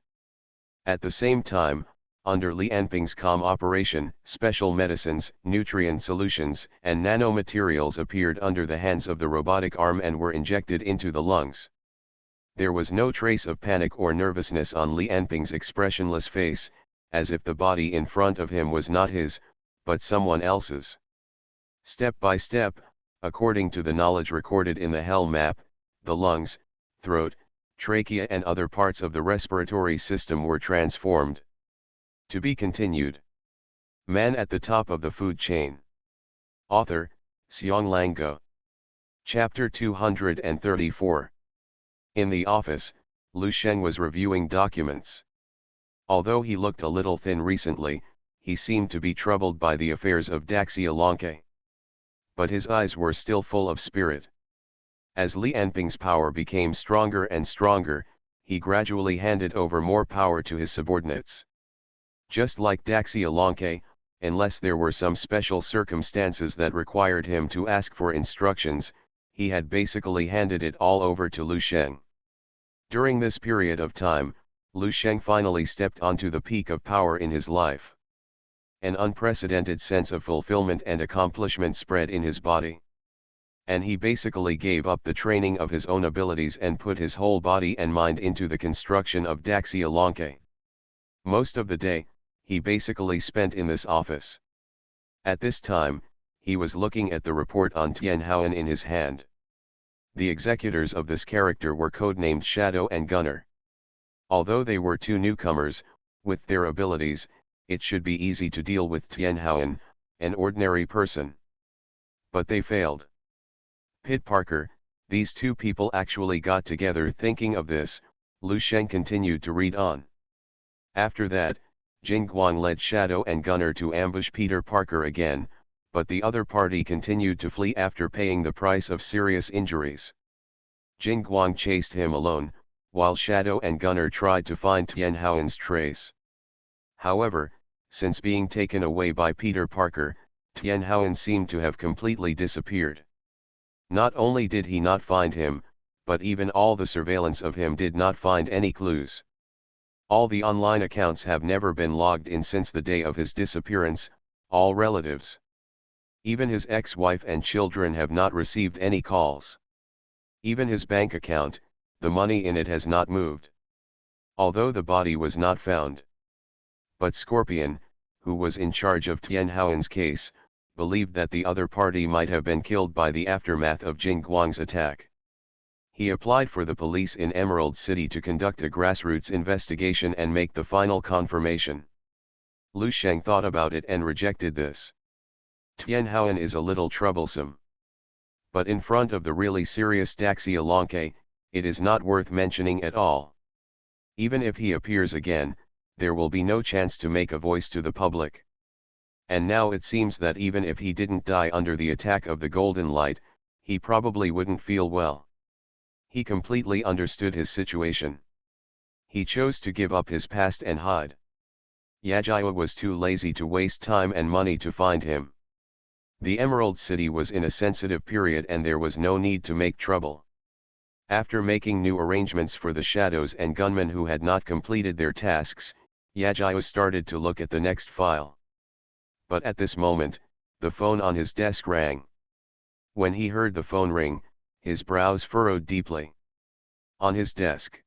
At the same time, under Li Anping's calm operation, special medicines, nutrient solutions, and nanomaterials appeared under the hands of the robotic arm and were injected into the lungs. There was no trace of panic or nervousness on Li Anping's expressionless face, as if the body in front of him was not his, but someone else's. Step by step, according to the knowledge recorded in the Hell map, the lungs, throat, trachea and other parts of the respiratory system were transformed. To be continued. Man at the top of the food chain. Author, Xiong Go. Chapter 234. In the office, Lu Sheng was reviewing documents. Although he looked a little thin recently, he seemed to be troubled by the affairs of Daxia. But his eyes were still full of spirit. As Li Anping's power became stronger and stronger, he gradually handed over more power to his subordinates. Just like Daxia, unless there were some special circumstances that required him to ask for instructions, he had basically handed it all over to Lu Sheng. During this period of time, Lu Sheng finally stepped onto the peak of power in his life. An unprecedented sense of fulfillment and accomplishment spread in his body. And he basically gave up the training of his own abilities and put his whole body and mind into the construction of Daxia. Most of the day, he basically spent in this office. At this time, he was looking at the report on Tianhaoan in his hand. The executors of this character were codenamed Shadow and Gunner. Although they were two newcomers, with their abilities, it should be easy to deal with Tianhaoan, an ordinary person. But they failed. Pit Parker, these two people actually got together thinking of this. Lu Sheng continued to read on. After that, Jing Guang led Shadow and Gunner to ambush Peter Parker again, but the other party continued to flee after paying the price of serious injuries. Jing Guang chased him alone, while Shadow and Gunner tried to find Tianhaoan's trace. However, since being taken away by Peter Parker, Tianhaoan seemed to have completely disappeared. Not only did he not find him, but even all the surveillance of him did not find any clues. All the online accounts have never been logged in since the day of his disappearance, all relatives. Even his ex-wife and children have not received any calls. Even his bank account, the money in it has not moved. Although the body was not found. But Scorpion, who was in charge of Tianhaoan's case, believed that the other party might have been killed by the aftermath of Jing Guang's attack. He applied for the police in Emerald City to conduct a grassroots investigation and make the final confirmation. Lu Sheng thought about it and rejected this. Tianhaoan is a little troublesome. But in front of the really serious Daxia, it is not worth mentioning at all. Even if he appears again, there will be no chance to make a voice to the public. And now it seems that even if he didn't die under the attack of the Golden Light, he probably wouldn't feel well. He completely understood his situation. He chose to give up his past and hide. Yajia was too lazy to waste time and money to find him. The Emerald City was in a sensitive period and there was no need to make trouble. After making new arrangements for the shadows and gunmen who had not completed their tasks, Yagyu started to look at the next file. But at this moment, the phone on his desk rang. When he heard the phone ring, his brows furrowed deeply. On his desk,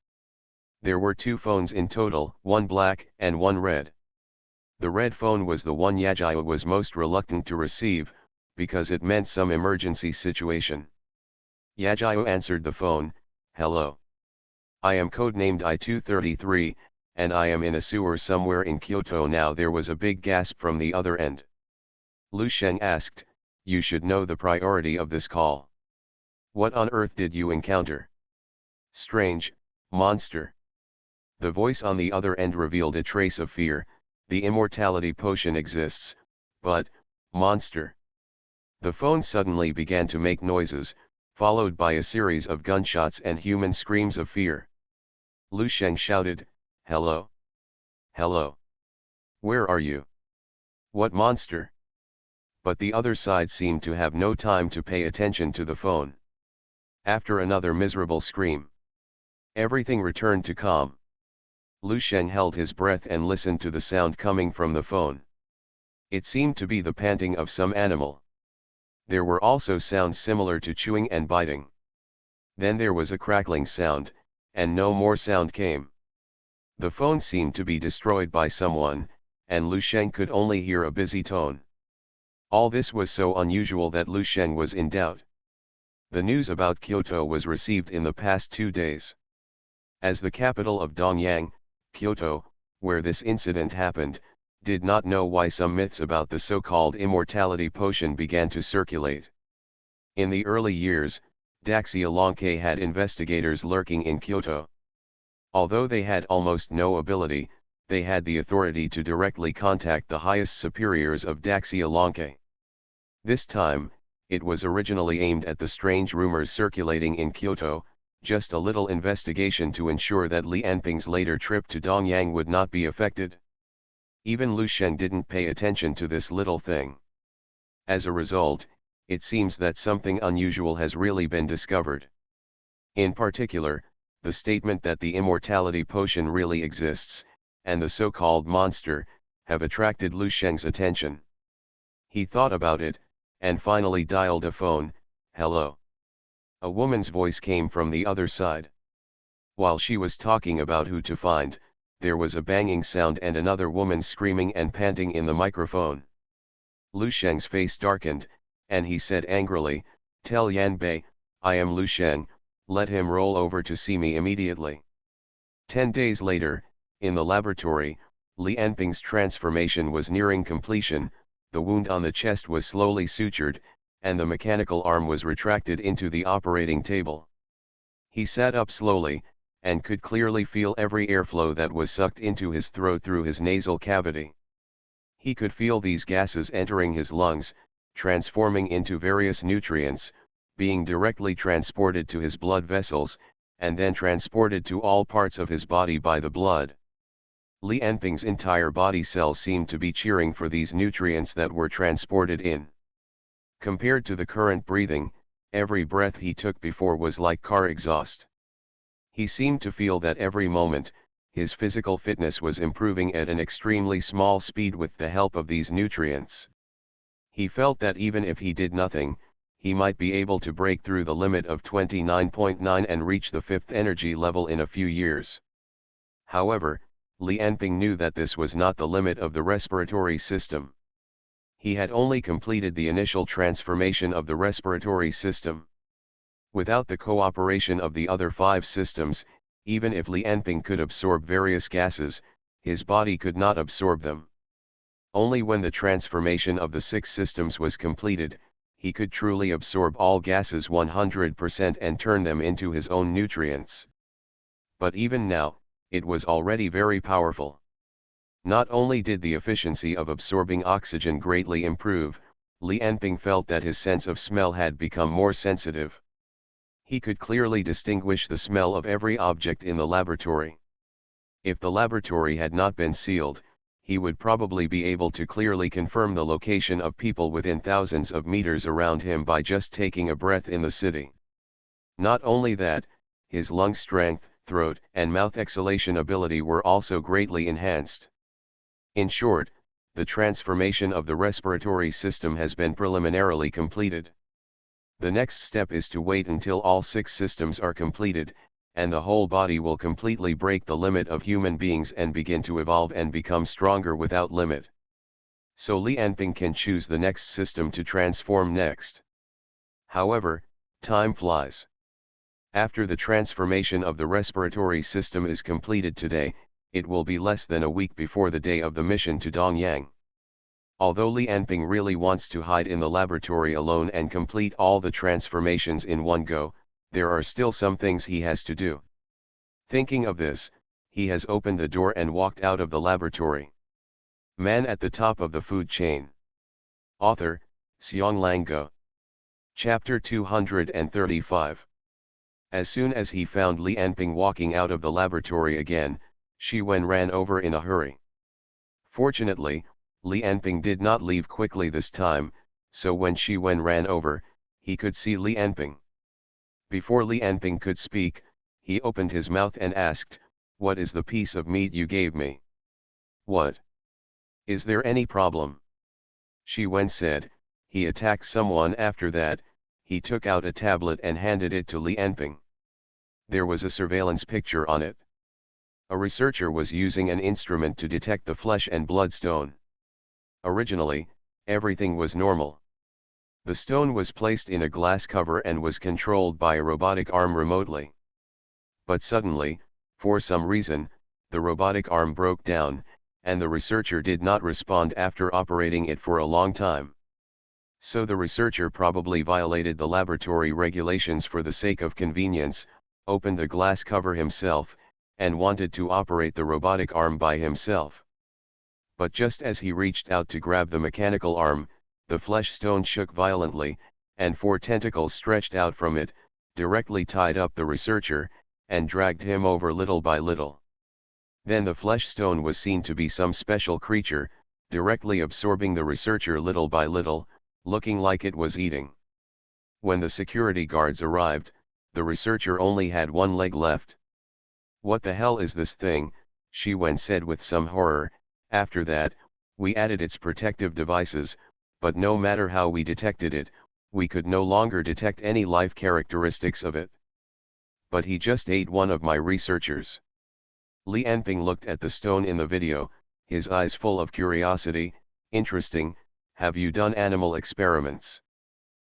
there were two phones in total, one black and one red. The red phone was the one Yagyu was most reluctant to receive, because it meant some emergency situation. Yagyu answered the phone. "Hello. I am codenamed I-233, and I am in a sewer somewhere in Kyoto now." There was a big gasp from the other end. Lu Sheng asked, "You should know the priority of this call. What on earth did you encounter? Strange, monster." The voice on the other end revealed a trace of fear. "The immortality potion exists, but, monster." The phone suddenly began to make noises, followed by a series of gunshots and human screams of fear. Lu Sheng shouted, "Hello? Hello? Where are you? What monster?" But the other side seemed to have no time to pay attention to the phone. After another miserable scream, everything returned to calm. Lu Sheng held his breath and listened to the sound coming from the phone. It seemed to be the panting of some animal. There were also sounds similar to chewing and biting. Then there was a crackling sound, and no more sound came. The phone seemed to be destroyed by someone, and Lu Sheng could only hear a busy tone. All this was so unusual that Lu Sheng was in doubt. The news about Kyoto was received in the past 2 days. As the capital of Dongyang, Kyoto, where this incident happened, did not know why some myths about the so-called immortality potion began to circulate. In the early years, SpecialAbilities had investigators lurking in Kyoto. Although they had almost no ability, they had the authority to directly contact the highest superiors of SpecialAbilities. This time, it was originally aimed at the strange rumors circulating in Kyoto, just a little investigation to ensure that Li Anping's later trip to Dongyang would not be affected. Even Lu Sheng didn't pay attention to this little thing. As a result, it seems that something unusual has really been discovered. In particular, the statement that the immortality potion really exists, and the so-called monster, have attracted Lu Sheng's attention. He thought about it, and finally dialed a phone. "Hello." A woman's voice came from the other side. While she was talking about who to find, there was a banging sound and another woman screaming and panting in the microphone. Lu Sheng's face darkened, and he said angrily, "Tell Yan Bei, I am Lu Sheng, let him roll over to see me immediately." 10 days later, in the laboratory, Li Anping's transformation was nearing completion. The wound on the chest was slowly sutured, and the mechanical arm was retracted into the operating table. He sat up slowly, and could clearly feel every airflow that was sucked into his throat through his nasal cavity. He could feel these gases entering his lungs, transforming into various nutrients, being directly transported to his blood vessels, and then transported to all parts of his body by the blood. Li Anping's entire body cells seemed to be cheering for these nutrients that were transported in. Compared to the current breathing, every breath he took before was like car exhaust. He seemed to feel that every moment, his physical fitness was improving at an extremely small speed with the help of these nutrients. He felt that even if he did nothing, he might be able to break through the limit of 29.9 and reach the 5th energy level in a few years. However, Li Anping knew that this was not the limit of the respiratory system. He had only completed the initial transformation of the respiratory system. Without the cooperation of the other 5 systems, even if Li Anping could absorb various gases, his body could not absorb them. Only when the transformation of the 6 systems was completed, he could truly absorb all gases 100% and turn them into his own nutrients. But even now, it was already very powerful. Not only did the efficiency of absorbing oxygen greatly improve, Li Anping felt that his sense of smell had become more sensitive. He could clearly distinguish the smell of every object in the laboratory. If the laboratory had not been sealed, he would probably be able to clearly confirm the location of people within thousands of meters around him by just taking a breath in the city. Not only that, his lung strength, throat and mouth exhalation ability were also greatly enhanced. In short, the transformation of the respiratory system has been preliminarily completed. The next step is to wait until all 6 systems are completed, and the whole body will completely break the limit of human beings and begin to evolve and become stronger without limit. So Li Anping can choose the next system to transform next. However, time flies. After the transformation of the respiratory system is completed today, it will be less than a week before the day of the mission to Dongyang. Although Li Anping really wants to hide in the laboratory alone and complete all the transformations in one go, there are still some things he has to do. Thinking of this, he has opened the door and walked out of the laboratory. Man at the top of the food chain. Author, Xiong Go. Chapter 235. As soon as he found Li Anping walking out of the laboratory again, Shi Wen ran over in a hurry. Fortunately, Li Anping did not leave quickly this time, so when Shi Wen ran over, he could see Li Anping. Before Li Anping could speak, he opened his mouth and asked, "What is the piece of meat you gave me? What? Is there any problem?" Shi Wen said, "He attacked someone. After that, he took out a tablet and handed it to Li Anping. There was a surveillance picture on it. A researcher was using an instrument to detect the flesh and blood stone. Originally, everything was normal. The stone was placed in a glass cover and was controlled by a robotic arm remotely. But suddenly, for some reason, the robotic arm broke down, and the researcher did not respond after operating it for a long time. So the researcher probably violated the laboratory regulations for the sake of convenience, opened the glass cover himself, and wanted to operate the robotic arm by himself. But just as he reached out to grab the mechanical arm, the flesh stone shook violently, and 4 tentacles stretched out from it, directly tied up the researcher, and dragged him over little by little. Then the flesh stone was seen to be some special creature, directly absorbing the researcher little by little, looking like it was eating. When the security guards arrived, the researcher only had 1 leg left. "What the hell is this thing?" Shi Wen said with some horror. "After that, we added its protective devices, but no matter how we detected it, we could no longer detect any life characteristics of it. But he just ate one of my researchers." Li Anping looked at the stone in the video, his eyes full of curiosity. "Interesting, have you done animal experiments?"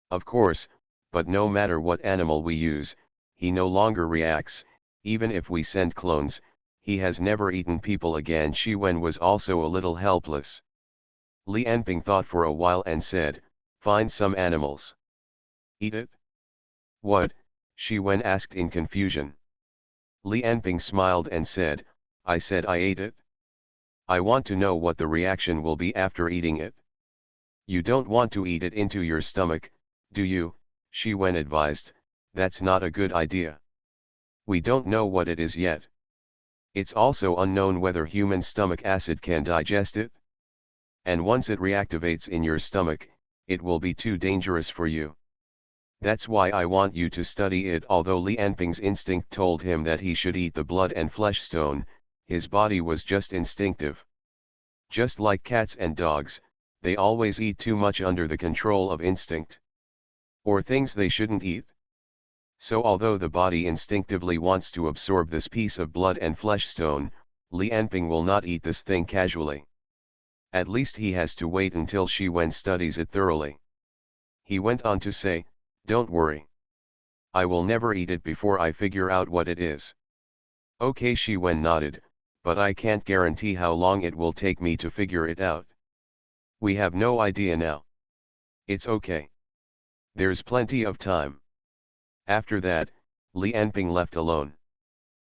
"Of course, but no matter what animal we use, he no longer reacts, even if we send clones. He has never eaten people again." Shi Wen was also a little helpless. Li Anping thought for a while and said, "Find some animals." "Eat it?" "What?" Shi Wen asked in confusion. Li Anping smiled and said, "I said I ate it. I want to know what the reaction will be after eating it." "You don't want to eat it into your stomach, do you?" Shi Wen advised. "That's not a good idea. We don't know what it is yet. It's also unknown whether human stomach acid can digest it. And once it reactivates in your stomach, it will be too dangerous for you. That's why I want you to study it." Although Li Anping's instinct told him that he should eat the blood and flesh stone, his body was just instinctive. Just like cats and dogs, they always eat too much under the control of instinct. Or things they shouldn't eat. So although the body instinctively wants to absorb this piece of blood and flesh stone, Li Anping will not eat this thing casually. At least he has to wait until Shi Wen studies it thoroughly. He went on to say, "Don't worry. I will never eat it before I figure out what it is." "Okay," Shi Wen nodded, "but I can't guarantee how long it will take me to figure it out. We have no idea now." "It's okay. There's plenty of time." After that, Li Anping left alone.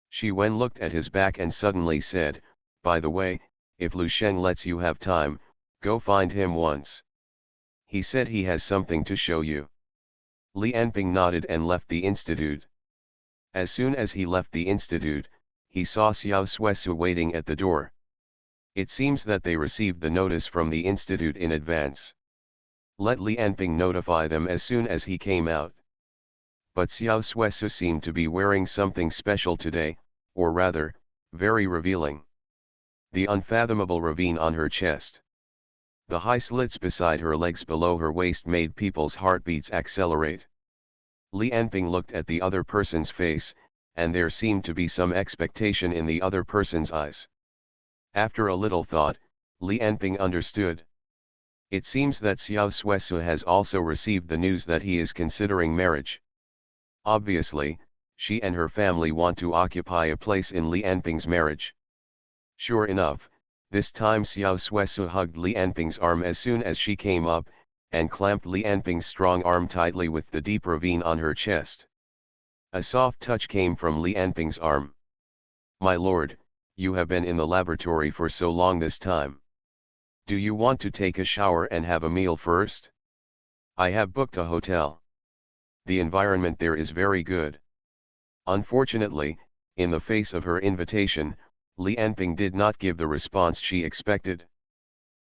Shi Wen looked at his back and suddenly said, "By the way, if Lu Sheng lets you have time, go find him once. He said he has something to show you." Li Anping nodded and left the institute. As soon as he left the institute, he saw Xiao Suesu waiting at the door. It seems that they received the notice from the institute in advance. Let Li Anping notify them as soon as he came out. But Xiao Suesu seemed to be wearing something special today, or rather, very revealing. The unfathomable ravine on her chest. The high slits beside her legs below her waist made people's heartbeats accelerate. Li Anping looked at the other person's face, and there seemed to be some expectation in the other person's eyes. After a little thought, Li Anping understood. It seems that Xiao Suesu has also received the news that he is considering marriage. Obviously, she and her family want to occupy a place in Li Anping's marriage. Sure enough, this time Xiao Suesu hugged Li Anping's arm as soon as she came up, and clamped Li Anping's strong arm tightly with the deep ravine on her chest. A soft touch came from Li Anping's arm. "My lord, you have been in the laboratory for so long this time. Do you want to take a shower and have a meal first? I have booked a hotel. The environment there is very good." Unfortunately, in the face of her invitation, Li Anping did not give the response she expected.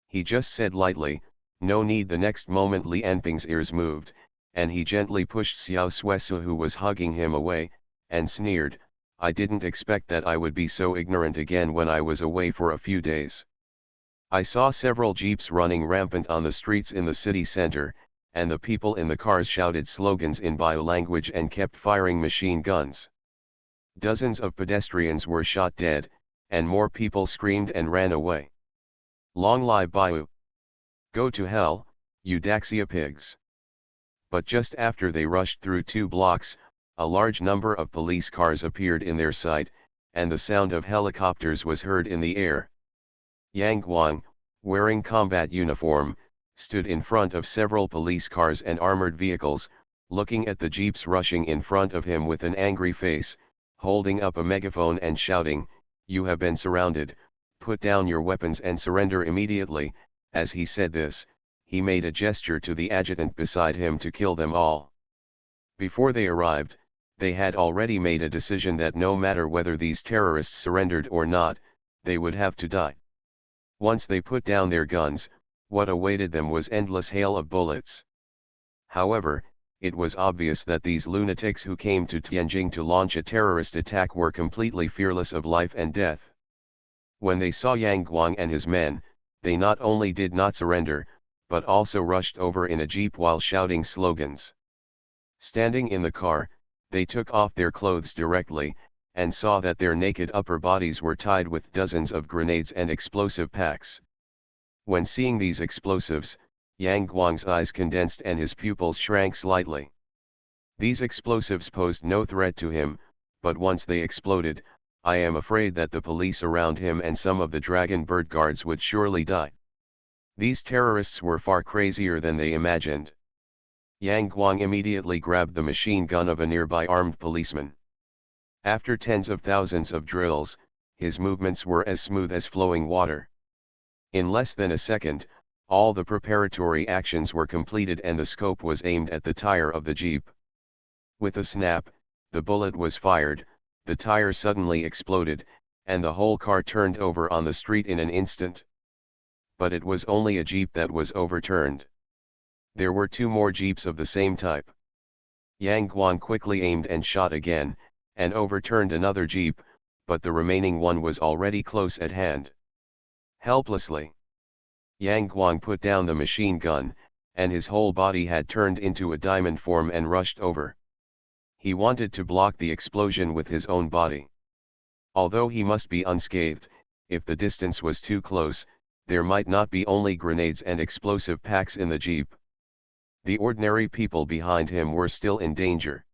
He just said lightly, "No need." The next moment Li Anping's ears moved, and he gently pushed Xiao Suesu, who was hugging him, away, and sneered, "I didn't expect that I would be so ignorant again when I was away for a few days. I saw several jeeps running rampant on the streets in the city center, and the people in the cars shouted slogans in bio language and kept firing machine guns. Dozens of pedestrians were shot dead, and more people screamed and ran away. Long live Bio! Go to hell, you Daxia pigs!" But just after they rushed through 2 blocks, a large number of police cars appeared in their sight, and the sound of helicopters was heard in the air. Yang Guang, wearing combat uniform, stood in front of several police cars and armored vehicles, looking at the jeeps rushing in front of him with an angry face, holding up a megaphone and shouting, "You have been surrounded, put down your weapons and surrender immediately." As he said this, he made a gesture to the adjutant beside him to kill them all. Before they arrived, they had already made a decision that no matter whether these terrorists surrendered or not, they would have to die. Once they put down their guns, what awaited them was endless hail of bullets. However, it was obvious that these lunatics who came to Tianjin to launch a terrorist attack were completely fearless of life and death. When they saw Yang Guang and his men, they not only did not surrender, but also rushed over in a jeep while shouting slogans. Standing in the car, they took off their clothes directly, and saw that their naked upper bodies were tied with dozens of grenades and explosive packs. When seeing these explosives, Yang Guang's eyes condensed and his pupils shrank slightly. These explosives posed no threat to him, but once they exploded, I am afraid that the police around him and some of the Dragon Bird guards would surely die. These terrorists were far crazier than they imagined. Yang Guang immediately grabbed the machine gun of a nearby armed policeman. After tens of thousands of drills, his movements were as smooth as flowing water. In less than a second, all the preparatory actions were completed and the scope was aimed at the tire of the jeep. With a snap, the bullet was fired, the tire suddenly exploded, and the whole car turned over on the street in an instant. But it was only a jeep that was overturned. There were 2 more jeeps of the same type. Yang Guang quickly aimed and shot again, and overturned another jeep, but the remaining one was already close at hand. Helplessly, Yang Guang put down the machine gun, and his whole body had turned into a diamond form and rushed over. He wanted to block the explosion with his own body. Although he must be unscathed, if the distance was too close, there might not be only grenades and explosive packs in the jeep. The ordinary people behind him were still in danger.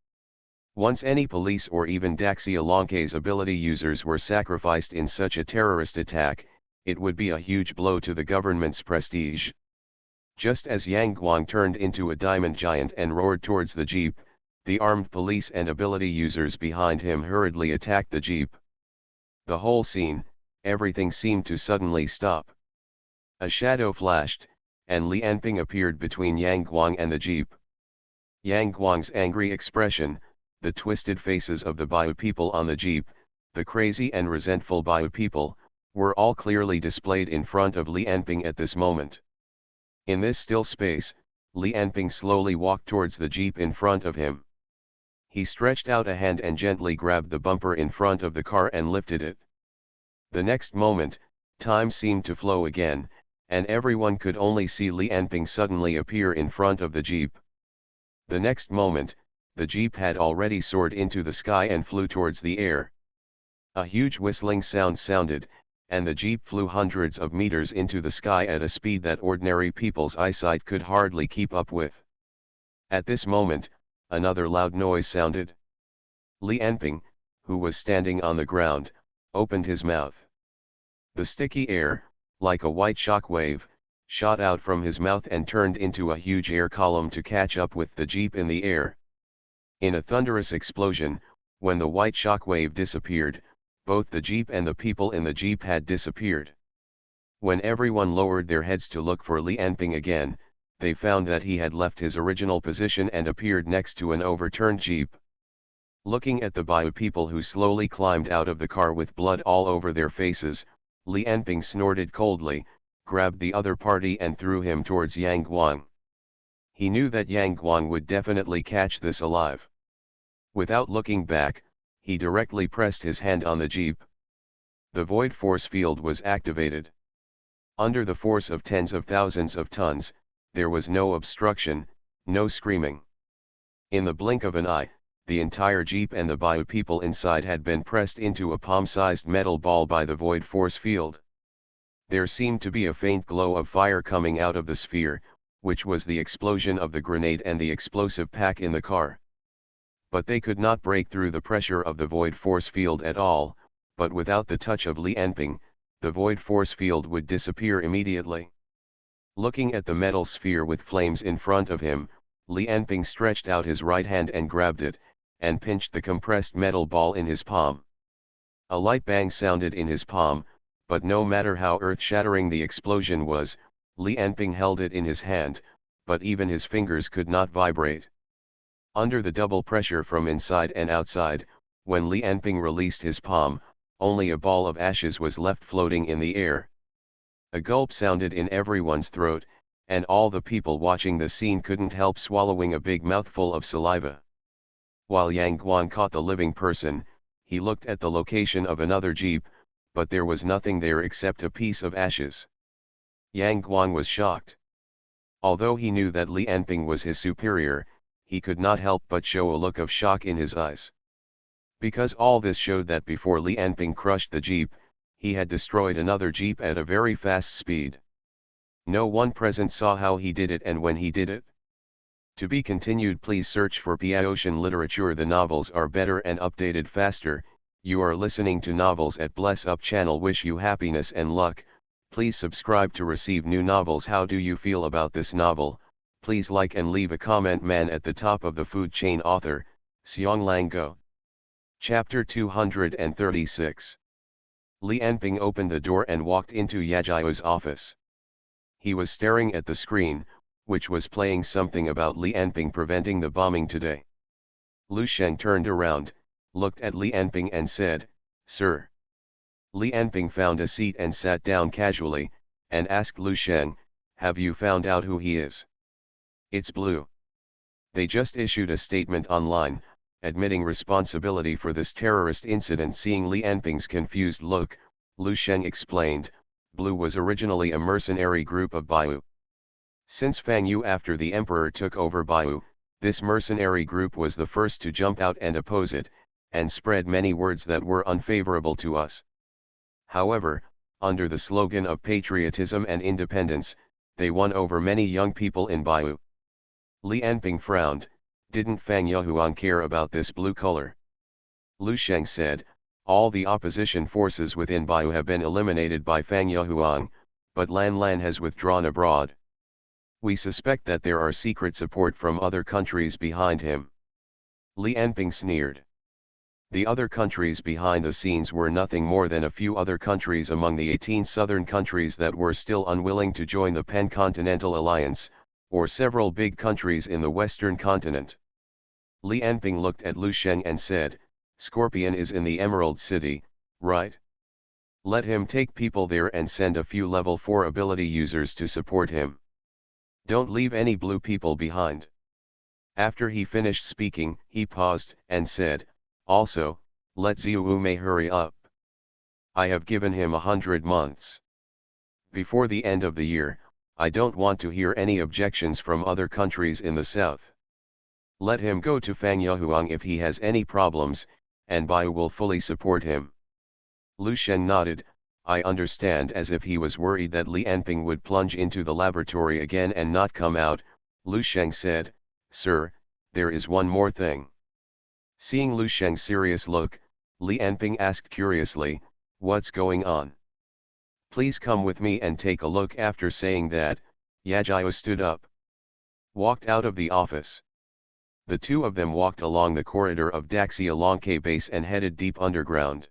Once any police or even Daxia Longke's ability users were sacrificed in such a terrorist attack, it would be a huge blow to the government's prestige. Just as Yang Guang turned into a diamond giant and roared towards the jeep, the armed police and ability users behind him hurriedly attacked the jeep. The whole scene, everything seemed to suddenly stop. A shadow flashed, and Li Anping appeared between Yang Guang and the jeep. Yang Guang's angry expression, the twisted faces of the Bio people on the jeep, the crazy and resentful Bio people, were all clearly displayed in front of Li Anping at this moment. In this still space, Li Anping slowly walked towards the jeep in front of him. He stretched out a hand and gently grabbed the bumper in front of the car and lifted it. The next moment, time seemed to flow again, and everyone could only see Li Anping suddenly appear in front of the jeep. The next moment, the jeep had already soared into the sky and flew towards the air. A huge whistling sound sounded, and the jeep flew hundreds of meters into the sky at a speed that ordinary people's eyesight could hardly keep up with. At this moment, another loud noise sounded. Li Anping, who was standing on the ground, opened his mouth. The sticky air, like a white shock wave, shot out from his mouth and turned into a huge air column to catch up with the jeep in the air. In a thunderous explosion, when the white shock wave disappeared, both the jeep and the people in the jeep had disappeared. When everyone lowered their heads to look for Li Anping again, they found that he had left his original position and appeared next to an overturned jeep. Looking at the Bayou people who slowly climbed out of the car with blood all over their faces, Li Anping snorted coldly, grabbed the other party and threw him towards Yang Guang. He knew that Yang Guang would definitely catch this alive. Without looking back, he directly pressed his hand on the jeep. The void force field was activated. Under the force of tens of thousands of tons, there was no obstruction, no screaming. In the blink of an eye, the entire jeep and the Bayou people inside had been pressed into a palm-sized metal ball by the void force field. There seemed to be a faint glow of fire coming out of the sphere, which was the explosion of the grenade and the explosive pack in the car. But they could not break through the pressure of the void force field at all, but without the touch of Li Anping, the void force field would disappear immediately. Looking at the metal sphere with flames in front of him, Li Anping stretched out his right hand and grabbed it, and pinched the compressed metal ball in his palm. A light bang sounded in his palm, but no matter how earth-shattering the explosion was, Li Anping held it in his hand, but even his fingers could not vibrate. Under the double pressure from inside and outside, when Li Anping released his palm, only a ball of ashes was left floating in the air. A gulp sounded in everyone's throat, and all the people watching the scene couldn't help swallowing a big mouthful of saliva. While Yang Guang caught the living person, he looked at the location of another jeep, but there was nothing there except a piece of ashes. Yang Guang was shocked. Although he knew that Li Anping was his superior, he could not help but show a look of shock in his eyes. Because all this showed that before Li Anping crushed the jeep, he had destroyed another jeep at a very fast speed. No one present saw how he did it and when he did it. To be continued. Please search for Ocean Literature. The novels are better and updated faster. You are listening to Novels at Bless Up channel. Wish you happiness and luck. Please subscribe to receive new novels. How do you feel about this novel? Please like and leave a comment. Man at the top of the food chain. Author, Xiong Go. Chapter 236. Li Anping opened the door and walked into Yajia's office. He was staring at the screen, which was playing something about Li Anping preventing the bombing today. Lu Sheng turned around, looked at Li Anping and said, "Sir." Li Anping found a seat and sat down casually, and asked Lu Sheng, "Have you found out who he is?" "It's Blue. They just issued a statement online, admitting responsibility for this terrorist incident." Seeing Li Anping's confused look, Lu Sheng explained, "Blue was originally a mercenary group of Bayou. Since Fang Yu after the emperor took over Bayou, this mercenary group was the first to jump out and oppose it, and spread many words that were unfavorable to us. However, under the slogan of patriotism and independence, they won over many young people in Bayou." Li Anping frowned. "Didn't Fang Yuhuang care about this blue color?" Lu Sheng said, "All the opposition forces within Bayou have been eliminated by Fang Yuhuang, but Lan Lan has withdrawn abroad. We suspect that there are secret support from other countries behind him." Li Anping sneered. The other countries behind the scenes were nothing more than a few other countries among the 18 southern countries that were still unwilling to join the Pan-Continental Alliance, or several big countries in the western continent. Li Anping looked at Lu Sheng and said, "Scorpion is in the Emerald City, right?" Let him take people there and send a few level 4 ability users to support him. Don't leave any blue people behind. After he finished speaking, he paused and said, also, let Xiaoumei hurry up. I have given him 100 months. Before the end of the year, I don't want to hear any objections from other countries in the south. Let him go to Fangyahuang if he has any problems, and Bai will fully support him. Lu Sheng nodded, I understand, as if he was worried that Li Anping would plunge into the laboratory again and not come out. Lu Sheng said, Sir, there is one more thing. Seeing Lu Sheng's serious look, Li Anping asked curiously, what's going on? Please come with me and take a look. After saying that, Yajiao stood up, walked out of the office. The two of them walked along the corridor of Daxia Longke base and headed deep underground.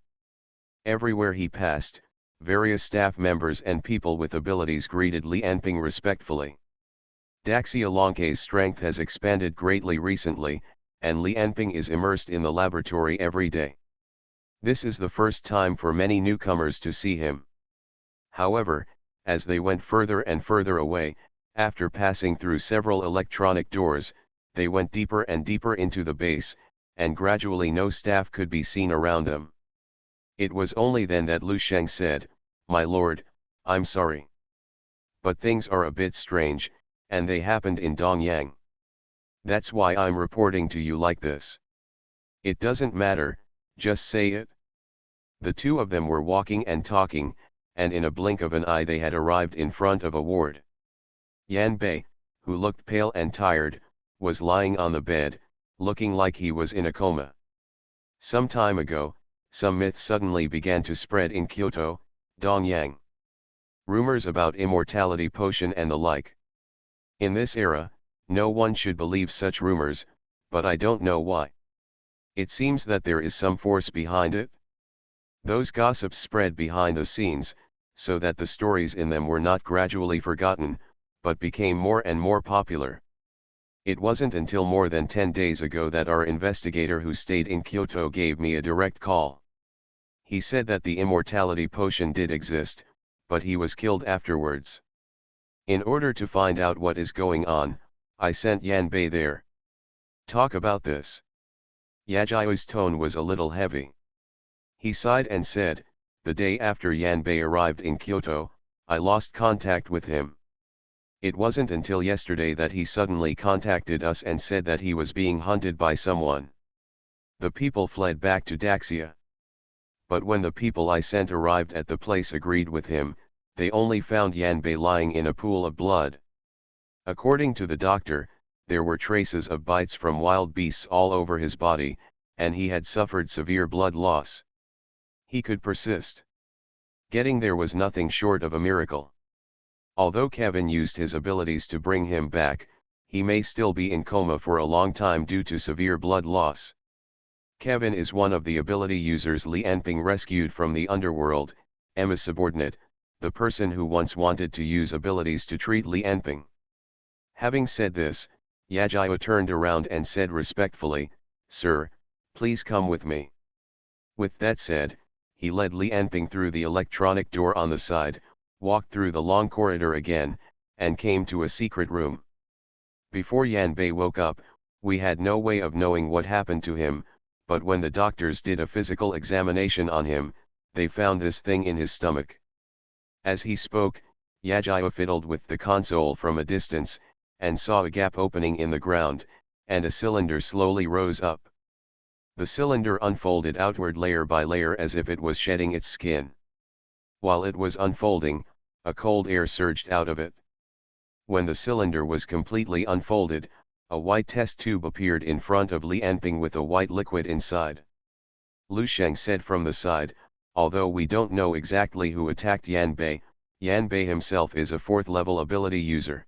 Everywhere he passed, various staff members and people with abilities greeted Li Anping respectfully. Daxia Longke's strength has expanded greatly recently, and Li Anping is immersed in the laboratory every day. This is the first time for many newcomers to see him. However, as they went further and further away, after passing through several electronic doors, they went deeper and deeper into the base, and gradually no staff could be seen around them. It was only then that Lu Sheng said, My lord, I'm sorry. But things are a bit strange, and they happened in Dongyang. That's why I'm reporting to you like this. It doesn't matter, just say it. The two of them were walking and talking, and in a blink of an eye they had arrived in front of a ward. Yan Bei, who looked pale and tired, was lying on the bed, looking like he was in a coma. Some time ago, some myth suddenly began to spread in Kyoto, Dongyang. Rumors about immortality potion and the like. In this era, no one should believe such rumors, but I don't know why. It seems that there is some force behind it. Those gossips spread behind the scenes, so that the stories in them were not gradually forgotten, but became more and more popular. It wasn't until more than 10 days ago that our investigator who stayed in Kyoto gave me a direct call. He said that the immortality potion did exist, but he was killed afterwards. In order to find out what is going on, I sent Yan Bei there. Talk about this. Yajiao's tone was a little heavy. He sighed and said, the day after Yan Bei arrived in Kyoto, I lost contact with him. It wasn't until yesterday that he suddenly contacted us and said that he was being hunted by someone. The people fled back to Daxia. But when the people I sent arrived at the place agreed with him, they only found Yan Bei lying in a pool of blood. According to the doctor, there were traces of bites from wild beasts all over his body, and he had suffered severe blood loss. He could persist. Getting there was nothing short of a miracle. Although Kevin used his abilities to bring him back, he may still be in coma for a long time due to severe blood loss. Kevin is one of the ability users Li Anping rescued from the underworld, Emma's subordinate, the person who once wanted to use abilities to treat Li Anping. Having said this, Yajiao turned around and said respectfully, Sir, please come with me. With that said, he led Li Anping through the electronic door on the side, walked through the long corridor again, and came to a secret room. Before Yan Bei woke up, we had no way of knowing what happened to him, but when the doctors did a physical examination on him, they found this thing in his stomach. As he spoke, Yajiao fiddled with the console from a distance, and saw a gap opening in the ground, and a cylinder slowly rose up. The cylinder unfolded outward layer by layer as if it was shedding its skin. While it was unfolding, a cold air surged out of it. When the cylinder was completely unfolded, a white test tube appeared in front of Li Anping with a white liquid inside. Lu Sheng said from the side, although we don't know exactly who attacked Yan Bei himself is a 4th level ability user.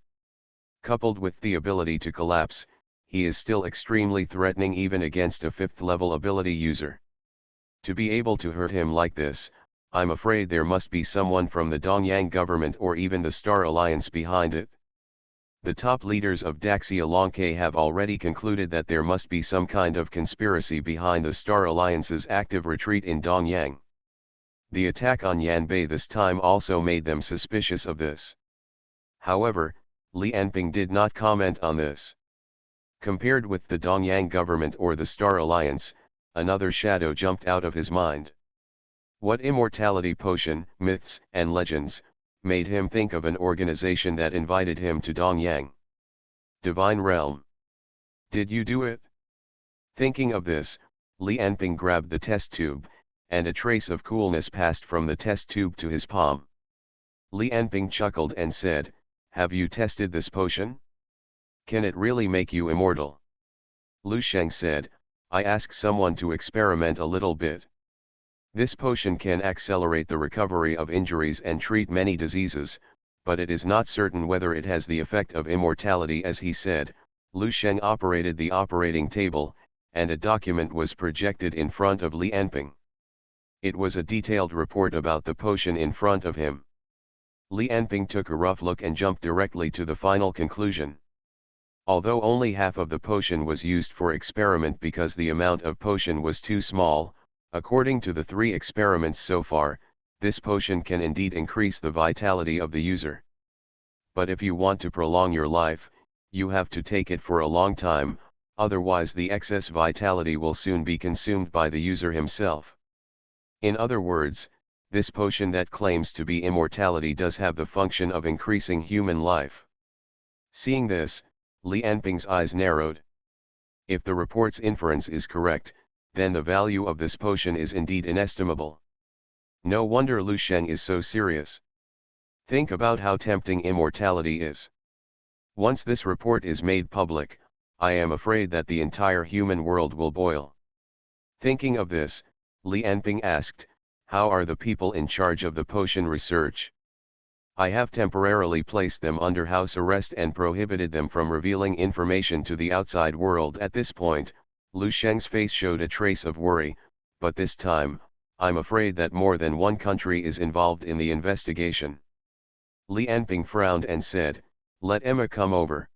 Coupled with the ability to collapse, he is still extremely threatening even against a 5th level ability user. To be able to hurt him like this, I'm afraid there must be someone from the Dongyang government or even the Star Alliance behind it. The top leaders of Daxia Longke have already concluded that there must be some kind of conspiracy behind the Star Alliance's active retreat in Dongyang. The attack on Yanbei this time also made them suspicious of this. However, Li Anping did not comment on this. Compared with the Dongyang government or the Star Alliance, another shadow jumped out of his mind. What immortality potion, myths and legends, made him think of an organization that invited him to Dongyang? Divine Realm. Did you do it? Thinking of this, Li Anping grabbed the test tube, and a trace of coolness passed from the test tube to his palm. Li Anping chuckled and said, "Have you tested this potion? Can it really make you immortal?" Lu Sheng said, "I asked someone to experiment a little bit. This potion can accelerate the recovery of injuries and treat many diseases, but it is not certain whether it has the effect of immortality." As he said, Lu Sheng operated the operating table, and a document was projected in front of Li Anping. It was a detailed report about the potion in front of him. Li Anping took a rough look and jumped directly to the final conclusion. Although only half of the potion was used for experiment because the amount of potion was too small, according to the 3 experiments so far, this potion can indeed increase the vitality of the user. But if you want to prolong your life, you have to take it for a long time, otherwise the excess vitality will soon be consumed by the user himself. In other words, this potion that claims to be immortality does have the function of increasing human life. Seeing this, Li Anping's eyes narrowed. If the report's inference is correct, then the value of this potion is indeed inestimable. No wonder Lu Sheng is so serious. Think about how tempting immortality is. Once this report is made public, I am afraid that the entire human world will boil. Thinking of this, Li Anping asked, "How are the people in charge of the potion research?" "I have temporarily placed them under house arrest and prohibited them from revealing information to the outside world." At this point, Lu Sheng's face showed a trace of worry, "But this time, I'm afraid that more than one country is involved in the investigation." Li Anping frowned and said, "Let Emma come over."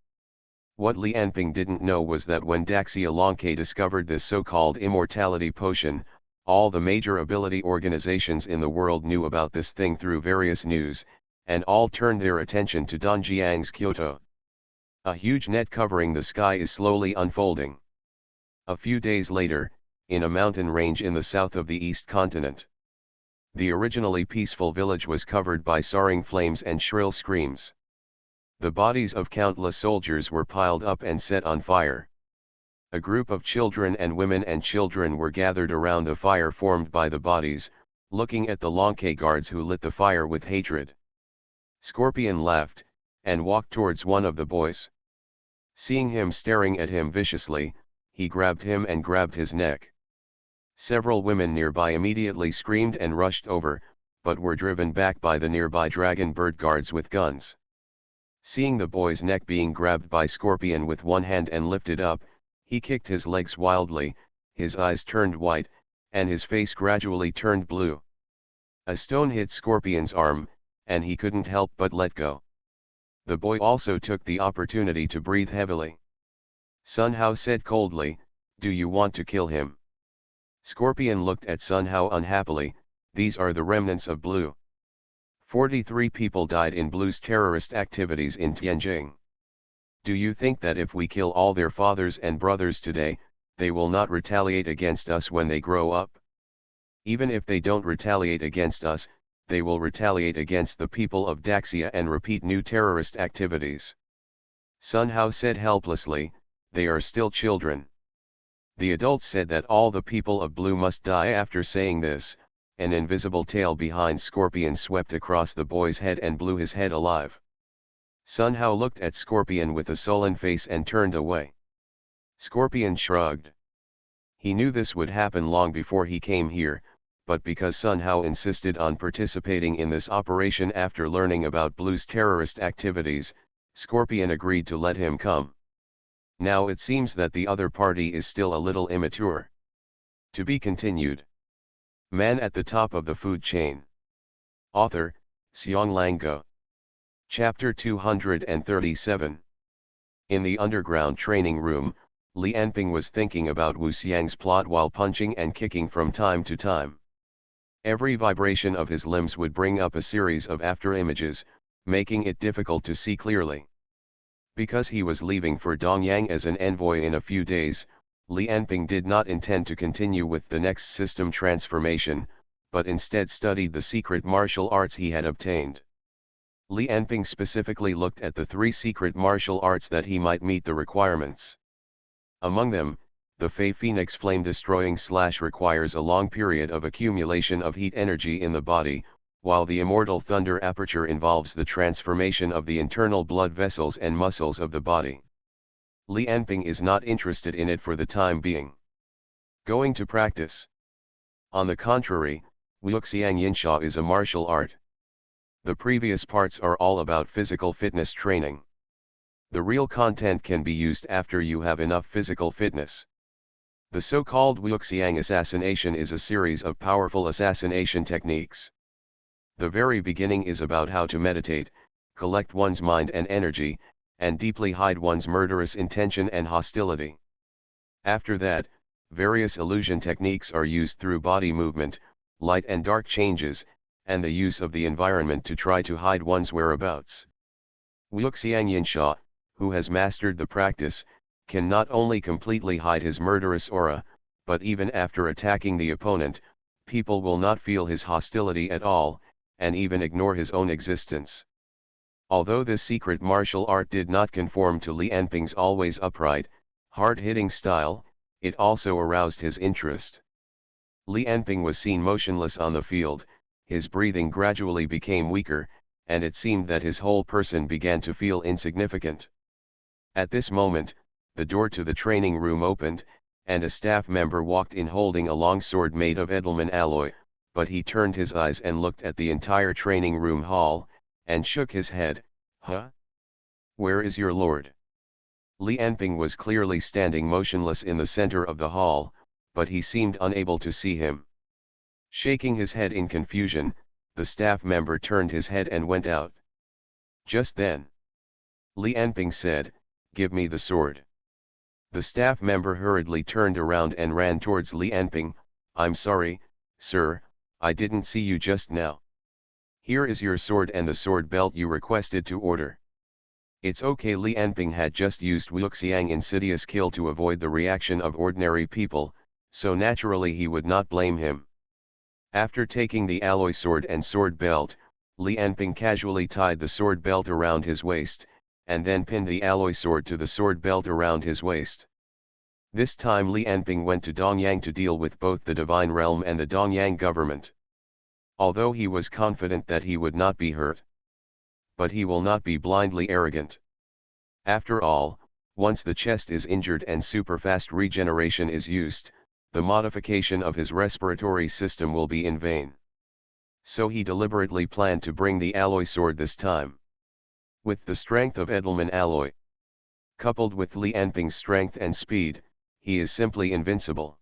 What Li Anping didn't know was that when Daxia Longke discovered this so-called immortality potion, all the major ability organizations in the world knew about this thing through various news, and all turned their attention to Donjiang's Kyoto. A huge net covering the sky is slowly unfolding. A few days later, in a mountain range in the south of the East continent, the originally peaceful village was covered by soaring flames and shrill screams. The bodies of countless soldiers were piled up and set on fire. A group of children and women and children were gathered around the fire formed by the bodies, looking at the Longke guards who lit the fire with hatred. Scorpion laughed, and walked towards one of the boys. Seeing him staring at him viciously, he grabbed him and grabbed his neck. Several women nearby immediately screamed and rushed over, but were driven back by the nearby dragon bird guards with guns. Seeing the boy's neck being grabbed by Scorpion with one hand and lifted up, he kicked his legs wildly, his eyes turned white, and his face gradually turned blue. A stone hit Scorpion's arm, and he couldn't help but let go. The boy also took the opportunity to breathe heavily. Sun Hao said coldly, "Do you want to kill him?" Scorpion looked at Sun Hao unhappily. "These are the remnants of Blue. 43 people died in Blue's terrorist activities in Tianjin. Do you think that if we kill all their fathers and brothers today, they will not retaliate against us when they grow up? Even if they don't retaliate against us, they will retaliate against the people of Daxia and repeat new terrorist activities." Sun Hao said helplessly, "They are still children." The adults said that all the people of Blue must die. After saying this, an invisible tail behind Scorpion swept across the boy's head and blew his head alive. Sun Hao looked at Scorpion with a sullen face and turned away. Scorpion shrugged. He knew this would happen long before he came here, but because Sun Hao insisted on participating in this operation after learning about Blue's terrorist activities, Scorpion agreed to let him come. Now it seems that the other party is still a little immature. To be continued. Man at the Top of the Food Chain. Author, Xiong Lango. Chapter 237. In the underground training room, Li Anping was thinking about Wu Xiang's plot while punching and kicking from time to time. Every vibration of his limbs would bring up a series of afterimages, making it difficult to see clearly. Because he was leaving for Dongyang as an envoy in a few days, Li Anping did not intend to continue with the next system transformation, but instead studied the secret martial arts he had obtained. Li Anping specifically looked at the 3 secret martial arts that he might meet the requirements. Among them, the Fei Phoenix flame destroying slash requires a long period of accumulation of heat energy in the body, while the immortal thunder aperture involves the transformation of the internal blood vessels and muscles of the body. Li Anping is not interested in it for the time being. Going to practice. On the contrary, Wuxiang Yinsha is a martial art. The previous parts are all about physical fitness training. The real content can be used after you have enough physical fitness. The so-called Wuxiang assassination is a series of powerful assassination techniques. The very beginning is about how to meditate, collect one's mind and energy, and deeply hide one's murderous intention and hostility. After that, various illusion techniques are used through body movement, light and dark changes, and the use of the environment to try to hide one's whereabouts. Wuxiang Yinsha, who has mastered the practice, can not only completely hide his murderous aura, but even after attacking the opponent, people will not feel his hostility at all, and even ignore his own existence. Although this secret martial art did not conform to Li Anping's always upright, hard-hitting style, it also aroused his interest. Li Anping was seen motionless on the field, his breathing gradually became weaker, and it seemed that his whole person began to feel insignificant. At this moment, the door to the training room opened, and a staff member walked in holding a long sword made of Edelman alloy, but he turned his eyes and looked at the entire training room hall, and shook his head. Huh? Where is your lord? Li Anping was clearly standing motionless in the center of the hall, but he seemed unable to see him. Shaking his head in confusion, the staff member turned his head and went out. Just then, Li Anping said, "Give me the sword." The staff member hurriedly turned around and ran towards Li Anping. "I'm sorry, sir, I didn't see you just now. Here is your sword and the sword belt you requested to order." It's okay. Li Anping had just used Wuxiang insidious kill to avoid the reaction of ordinary people, so naturally he would not blame him. After taking the alloy sword and sword belt, Li Anping casually tied the sword belt around his waist, and then pinned the alloy sword to the sword belt around his waist. This time Li Anping went to Dongyang to deal with both the Divine Realm and the Dongyang government. Although he was confident that he would not be hurt. But he will not be blindly arrogant. After all, once the chest is injured and super-fast regeneration is used, the modification of his respiratory system will be in vain. So he deliberately planned to bring the alloy sword this time. With the strength of Edelman alloy, coupled with Li Anping's strength and speed, he is simply invincible.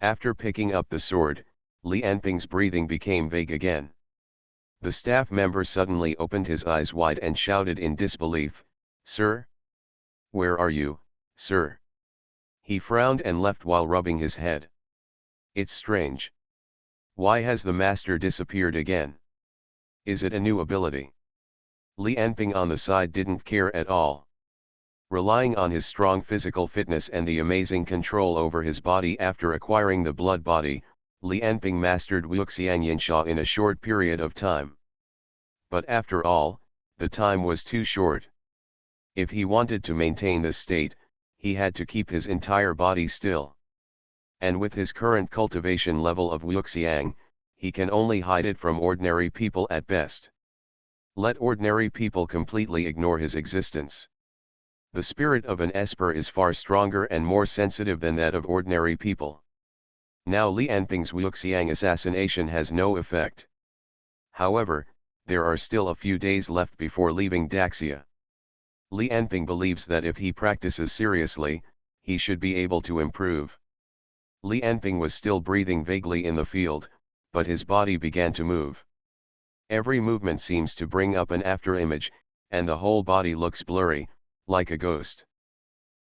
After picking up the sword, Li Anping's breathing became vague again. The staff member suddenly opened his eyes wide and shouted in disbelief, "Sir? Where are you, sir?" He frowned and left while rubbing his head. It's strange. Why has the master disappeared again? Is it a new ability? Li Anping on the side didn't care at all. Relying on his strong physical fitness and the amazing control over his body after acquiring the blood body, Li Anping mastered Wuxiang Yinsha in a short period of time. But after all, the time was too short. If he wanted to maintain this state, he had to keep his entire body still. And with his current cultivation level of Wuxiang, he can only hide it from ordinary people at best. Let ordinary people completely ignore his existence. The spirit of an esper is far stronger and more sensitive than that of ordinary people. Now Li Anping's Wuxiang assassination has no effect. However, there are still a few days left before leaving Daxia. Li Anping believes that if he practices seriously, he should be able to improve. Li Anping was still breathing vaguely in the field, but his body began to move. Every movement seems to bring up an afterimage, and the whole body looks blurry, like a ghost.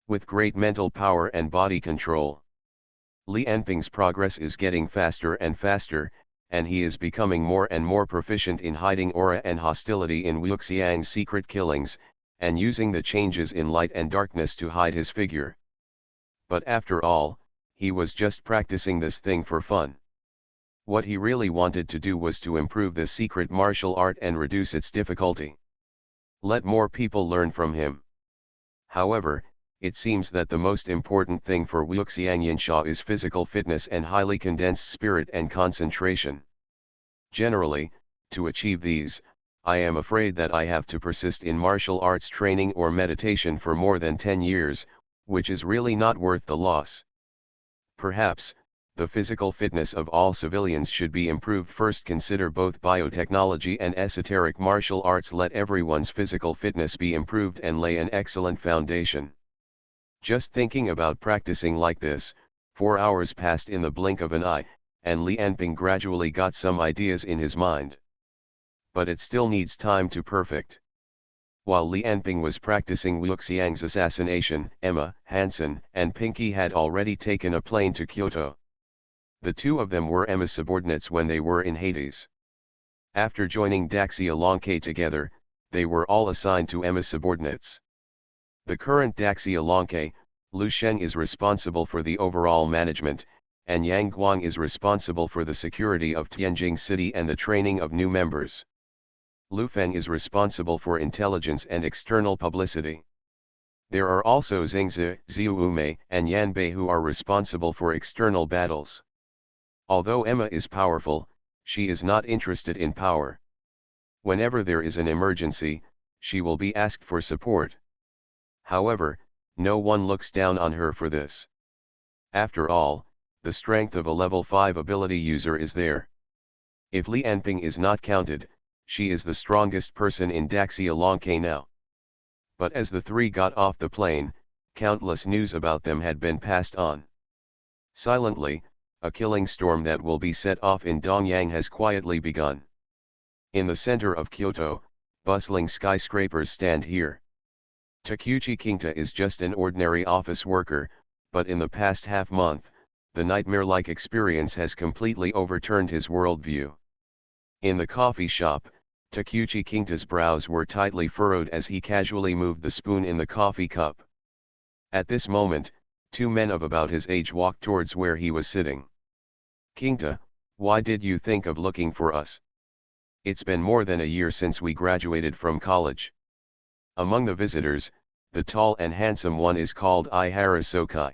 With great mental power and body control, Li Anping's progress is getting faster and faster, and he is becoming more and more proficient in hiding aura and hostility in Wuxiang's secret killings, and using the changes in light and darkness to hide his figure. But after all, he was just practicing this thing for fun. What he really wanted to do was to improve the secret martial art and reduce its difficulty. Let more people learn from him. However, it seems that the most important thing for Wuxiang Yinsha is physical fitness and highly condensed spirit and concentration. Generally, to achieve these, I am afraid that I have to persist in martial arts training or meditation for more than 10 years, which is really not worth the loss. Perhaps, the physical fitness of all civilians should be improved first. Consider both biotechnology and esoteric martial arts. Let everyone's physical fitness be improved and lay an excellent foundation. Just thinking about practicing like this, 4 hours passed in the blink of an eye, and Li Anping gradually got some ideas in his mind. But it still needs time to perfect. While Li Anping was practicing Wuxiang's assassination, Emma, Hansen, and Pinky had already taken a plane to Kyoto. The two of them were Emma's subordinates when they were in Hades. After joining Daxia Longke together, they were all assigned to Emma's subordinates. The current Daxia Longke, Lu Sheng, is responsible for the overall management, and Yang Guang is responsible for the security of Tianjing City and the training of new members. Lu Feng is responsible for intelligence and external publicity. There are also Xingzi, Xiu Umei, and Yan Bei who are responsible for external battles. Although Emma is powerful, she is not interested in power. Whenever there is an emergency, she will be asked for support. However, no one looks down on her for this. After all, the strength of a level 5 ability user is there. If Li Anping is not counted, she is the strongest person in Daxia Longke now. But as the three got off the plane, countless news about them had been passed on. Silently, a killing storm that will be set off in Dongyang has quietly begun. In the center of Kyoto, bustling skyscrapers stand here. Takeuchi Kingta is just an ordinary office worker, but in the past half-month, the nightmare-like experience has completely overturned his worldview. In the coffee shop, Takeuchi Kingta's brows were tightly furrowed as he casually moved the spoon in the coffee cup. At this moment, two men of about his age walked towards where he was sitting. "Kingta, why did you think of looking for us? It's been more than a year since we graduated from college." Among the visitors, the tall and handsome one is called Ihara Sokai.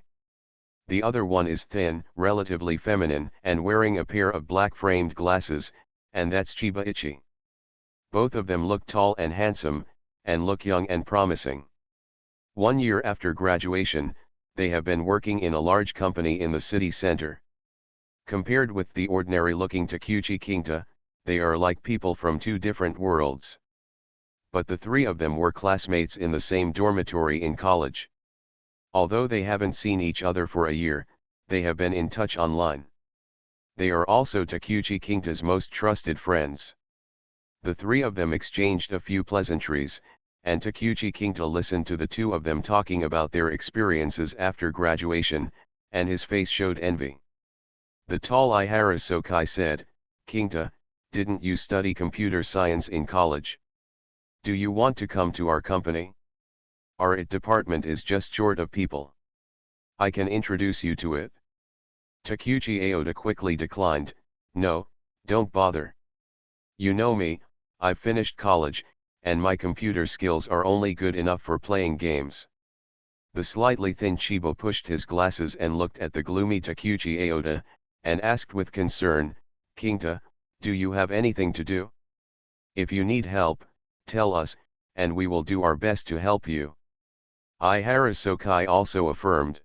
The other one is thin, relatively feminine, and wearing a pair of black-framed glasses, and that's Chiba Ichi. Both of them look tall and handsome, and look young and promising. 1 year after graduation, they have been working in a large company in the city center. Compared with the ordinary-looking Takeuchi Kingta, they are like people from two different worlds. But the three of them were classmates in the same dormitory in college. Although they haven't seen each other for a year, they have been in touch online. They are also Takeuchi Kingta's most trusted friends. The three of them exchanged a few pleasantries, and Takeuchi Kingta listened to the two of them talking about their experiences after graduation, and his face showed envy. The tall Ihara Sokai said, "Kingta, didn't you study computer science in college? Do you want to come to our company? Our IT department is just short of people. I can introduce you to it." Takeuchi Aoda quickly declined, "No, don't bother. You know me, I've finished college, and my computer skills are only good enough for playing games." The slightly thin Chiba pushed his glasses and looked at the gloomy Takeuchi Aoda, and asked with concern, "Kingta, do you have anything to do? If you need help, tell us, and we will do our best to help you." Ihara Sokai also affirmed.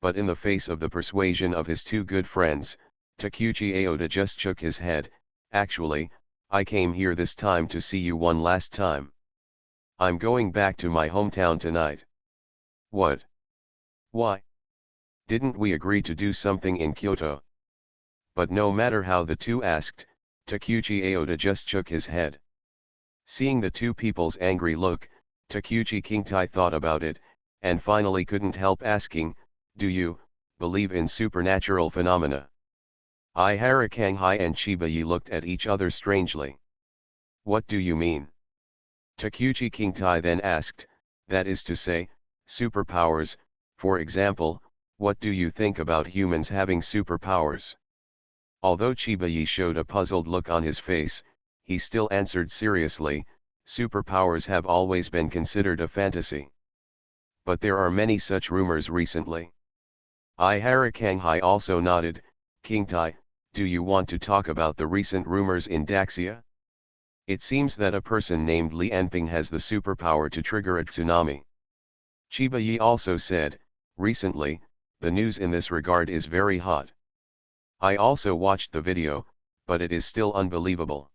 But in the face of the persuasion of his two good friends, Takeuchi Aoda just shook his head. "Actually, I came here this time to see you one last time. I'm going back to my hometown tonight." "What? Why? Didn't we agree to do something in Kyoto?" But no matter how the two asked, Takeuchi Aoda just shook his head. Seeing the two people's angry look, Takeuchi Kingtai thought about it, and finally couldn't help asking, "Do you believe in supernatural phenomena?" Iharakanghai and Chiba-Yi looked at each other strangely. What do you mean? Takuchi Kingtai then asked, that is to say, superpowers, for example, what do you think about humans having superpowers? Although Chiba-Yi showed a puzzled look on his face, he still answered seriously, superpowers have always been considered a fantasy. But there are many such rumors recently. Iharakanghai also nodded, Kingtai, do you want to talk about the recent rumors in Daxia? It seems that a person named Li Enping has the superpower to trigger a tsunami. Chiba-Yi also said, recently, the news in this regard is very hot. I also watched the video, but it is still unbelievable.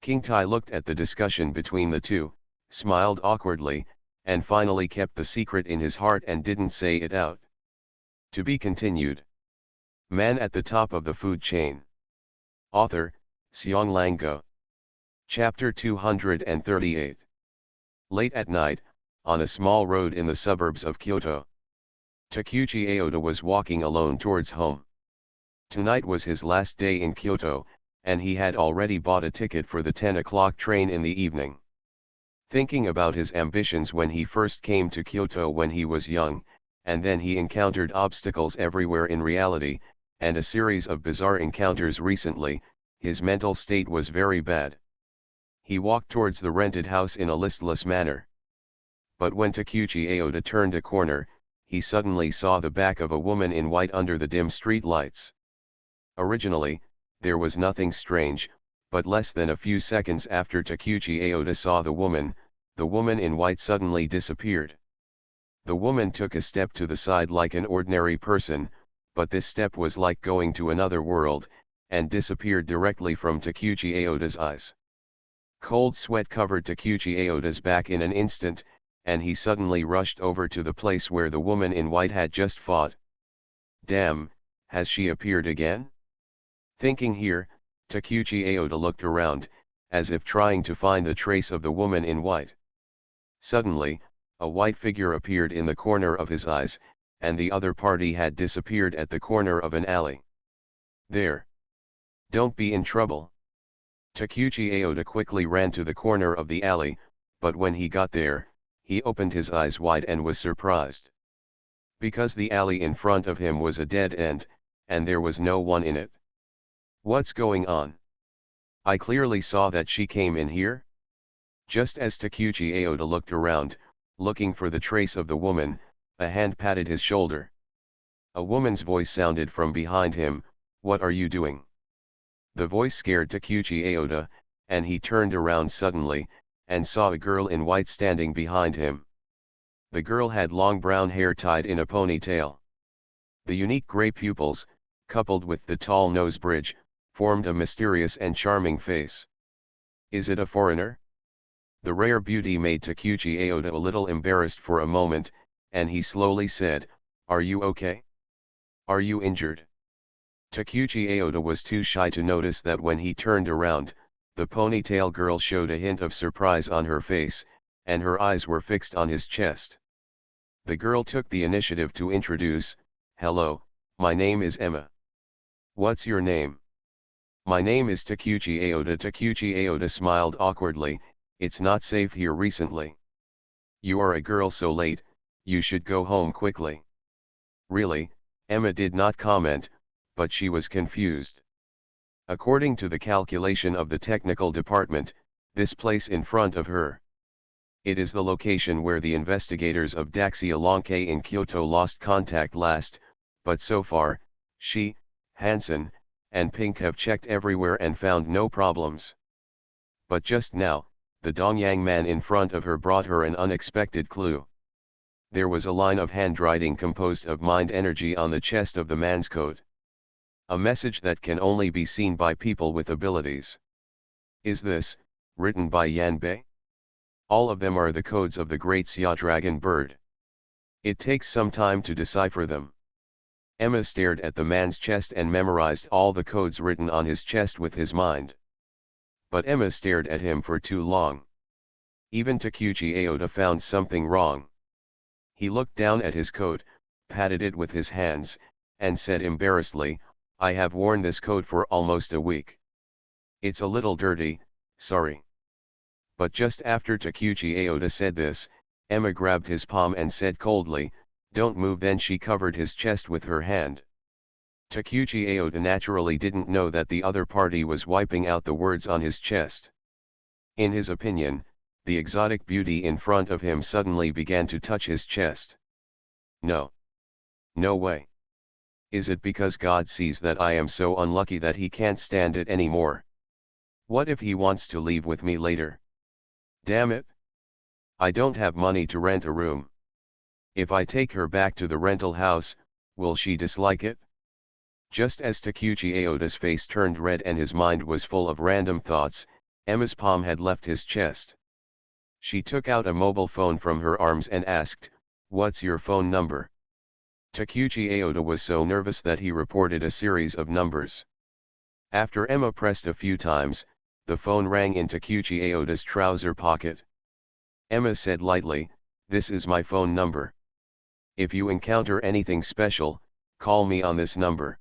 Kingtai looked at the discussion between the two, smiled awkwardly, and finally kept the secret in his heart and didn't say it out. To be continued. Man at the top of the food chain. Author, Seong Lang-go. Chapter 238. Late at night, on a small road in the suburbs of Kyoto, Takuchi Aoda was walking alone towards home. Tonight was his last day in Kyoto, and he had already bought a ticket for the 10 o'clock train in the evening. Thinking about his ambitions when he first came to Kyoto when he was young, and then he encountered obstacles everywhere in reality, and a series of bizarre encounters recently, his mental state was very bad. He walked towards the rented house in a listless manner. But when Takuchi Aoda turned a corner, he suddenly saw the back of a woman in white under the dim street lights. Originally, there was nothing strange, but less than a few seconds after Takuchi Aoda saw the woman in white suddenly disappeared. The woman took a step to the side like an ordinary person, but this step was like going to another world, and disappeared directly from Takuchi Aoda's eyes. Cold sweat covered Takuchi Aoda's back in an instant, and he suddenly rushed over to the place where the woman in white had just fought. Damn, has she appeared again? Thinking here, Takuchi Aoda looked around, as if trying to find the trace of the woman in white. Suddenly, a white figure appeared in the corner of his eyes, and the other party had disappeared at the corner of an alley. There. Don't be in trouble. Takuchi Aoda quickly ran to the corner of the alley, but when he got there, he opened his eyes wide and was surprised. Because the alley in front of him was a dead end, and there was no one in it. What's going on? I clearly saw that she came in here. Just as Takuchi Aoda looked around, looking for the trace of the woman, a hand patted his shoulder. A woman's voice sounded from behind him, what are you doing? The voice scared Takuchi Aoda, and he turned around suddenly, and saw a girl in white standing behind him. The girl had long brown hair tied in a ponytail. The unique gray pupils, coupled with the tall nose bridge, formed a mysterious and charming face. Is it a foreigner? The rare beauty made Takuchi Aoda a little embarrassed for a moment, and he slowly said, are you okay? Are you injured? Takuchi Aoda was too shy to notice that when he turned around, the ponytail girl showed a hint of surprise on her face, and her eyes were fixed on his chest. The girl took the initiative to introduce, hello, my name is Emma. What's your name? My name is Takuchi Aoda. Takuchi Aoda smiled awkwardly, it's not safe here recently. You are a girl so late, you should go home quickly. Really, Emma did not comment, but she was confused. According to the calculation of the technical department, this place in front of her. It is the location where the investigators of Daxia Lonkei in Kyoto lost contact last, but so far, she, Hansen, and Pink have checked everywhere and found no problems. But just now, the Dongyang man in front of her brought her an unexpected clue. There was a line of handwriting composed of mind energy on the chest of the man's coat. A message that can only be seen by people with abilities. Is this, written by Yan Bei? All of them are the codes of the great Xia dragon bird. It takes some time to decipher them. Emma stared at the man's chest and memorized all the codes written on his chest with his mind. But Emma stared at him for too long. Even Takuchi Aoda found something wrong. He looked down at his coat, patted it with his hands, and said embarrassedly, I have worn this coat for almost a week. It's a little dirty, sorry. But just after Takuchi Aoda said this, Emma grabbed his palm and said coldly, "Don't move." Then she covered his chest with her hand. Takuchi Aoda naturally didn't know that the other party was wiping out the words on his chest. In his opinion, the exotic beauty in front of him suddenly began to touch his chest. No. No way. Is it because God sees that I am so unlucky that he can't stand it anymore? What if he wants to leave with me later? Damn it! I don't have money to rent a room. If I take her back to the rental house, will she dislike it? Just as Takuchi Aoda's face turned red and his mind was full of random thoughts, Emma's palm had left his chest. She took out a mobile phone from her arms and asked, "What's your phone number?" Takuchi Aoda was so nervous that he reported a series of numbers. After Emma pressed a few times, the phone rang in Takuchi Aoda's trouser pocket. Emma said lightly, "This is my phone number. If you encounter anything special, call me on this number."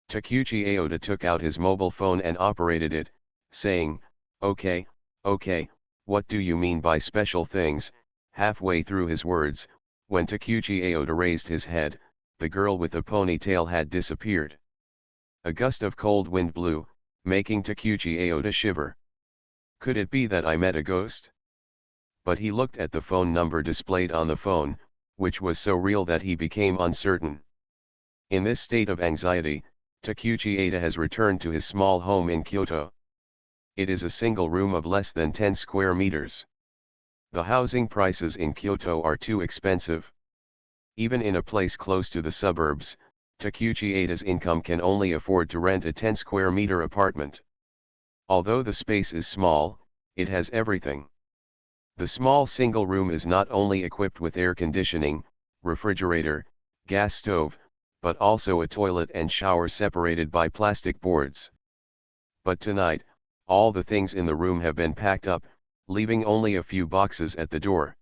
Takuchi Aoda took out his mobile phone and operated it, saying, okay, what do you mean by special things?" Halfway through his words, when Takuchi Aoda raised his head, the girl with the ponytail had disappeared. A gust of cold wind blew, making Takuchi Aoda shiver. Could it be that I met a ghost? But he looked at the phone number displayed on the phone, which was so real that he became uncertain. In this state of anxiety, Takuchi Aoda has returned to his small home in Kyoto. It is a single room of less than 10 square meters. The housing prices in Kyoto are too expensive. Even in a place close to the suburbs, Takuchi Aoda's income can only afford to rent a 10 square meter apartment. Although the space is small, it has everything. The small single room is not only equipped with air conditioning, refrigerator, gas stove, but also a toilet and shower separated by plastic boards. But tonight, all the things in the room have been packed up, leaving only a few boxes at the door.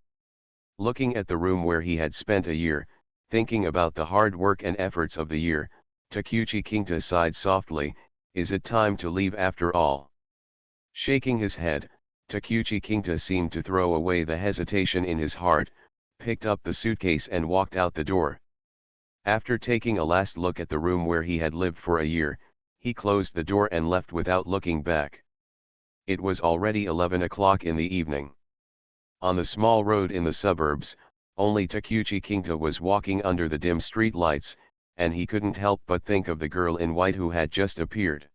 Looking at the room where he had spent a year, thinking about the hard work and efforts of the year, Takuchi Kinta sighed softly, "Is it time to leave after all?" Shaking his head, Takuchi Kinta seemed to throw away the hesitation in his heart, picked up the suitcase and walked out the door. After taking a last look at the room where he had lived for a year, he closed the door and left without looking back. It was already 11 o'clock in the evening. On the small road in the suburbs, only Takuchi Kinta was walking under the dim street lights, and he couldn't help but think of the girl in white who had just appeared.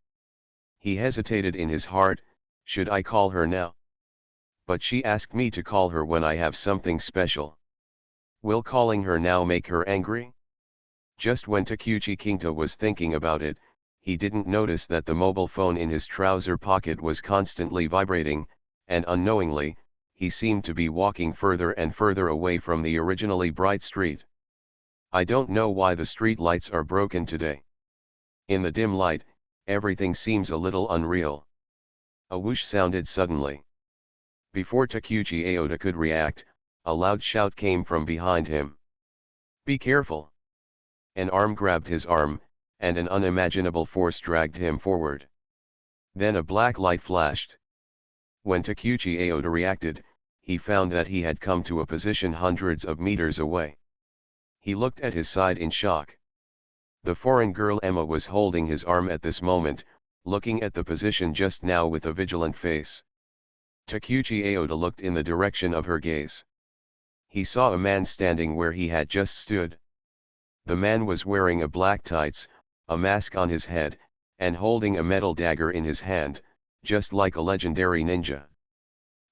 He hesitated in his heart, should I call her now? But she asked me to call her when I have something special. Will calling her now make her angry? Just when Takuchi Kinta was thinking about it, he didn't notice that the mobile phone in his trouser pocket was constantly vibrating, and unknowingly, he seemed to be walking further and further away from the originally bright street. I don't know why the street lights are broken today. In the dim light, everything seems a little unreal. A whoosh sounded suddenly. Before Takuchi Aoda could react, a loud shout came from behind him. "Be careful!" An arm grabbed his arm, and an unimaginable force dragged him forward. Then a black light flashed. When Takuchi Aoda reacted, he found that he had come to a position hundreds of meters away. He looked at his side in shock. The foreign girl Emma was holding his arm at this moment, looking at the position just now with a vigilant face. Takuchi Aoda looked in the direction of her gaze. He saw a man standing where he had just stood. The man was wearing a black tights, a mask on his head, and holding a metal dagger in his hand, just like a legendary ninja.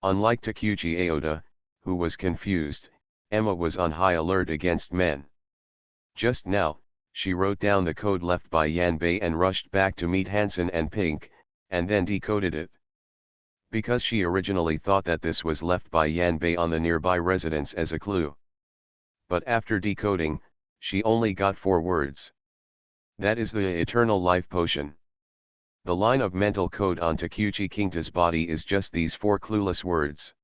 Unlike Takuchi Aoda, who was confused, Emma was on high alert against men. Just now, she wrote down the code left by Yanbei and rushed back to meet Hansen and Pink, and then decoded it. Because she originally thought that this was left by Yanbei on the nearby residence as a clue. But after decoding, she only got 4 words. That is the eternal life potion. The line of mental code on Takuchi Kinta's body is just these 4 clueless words.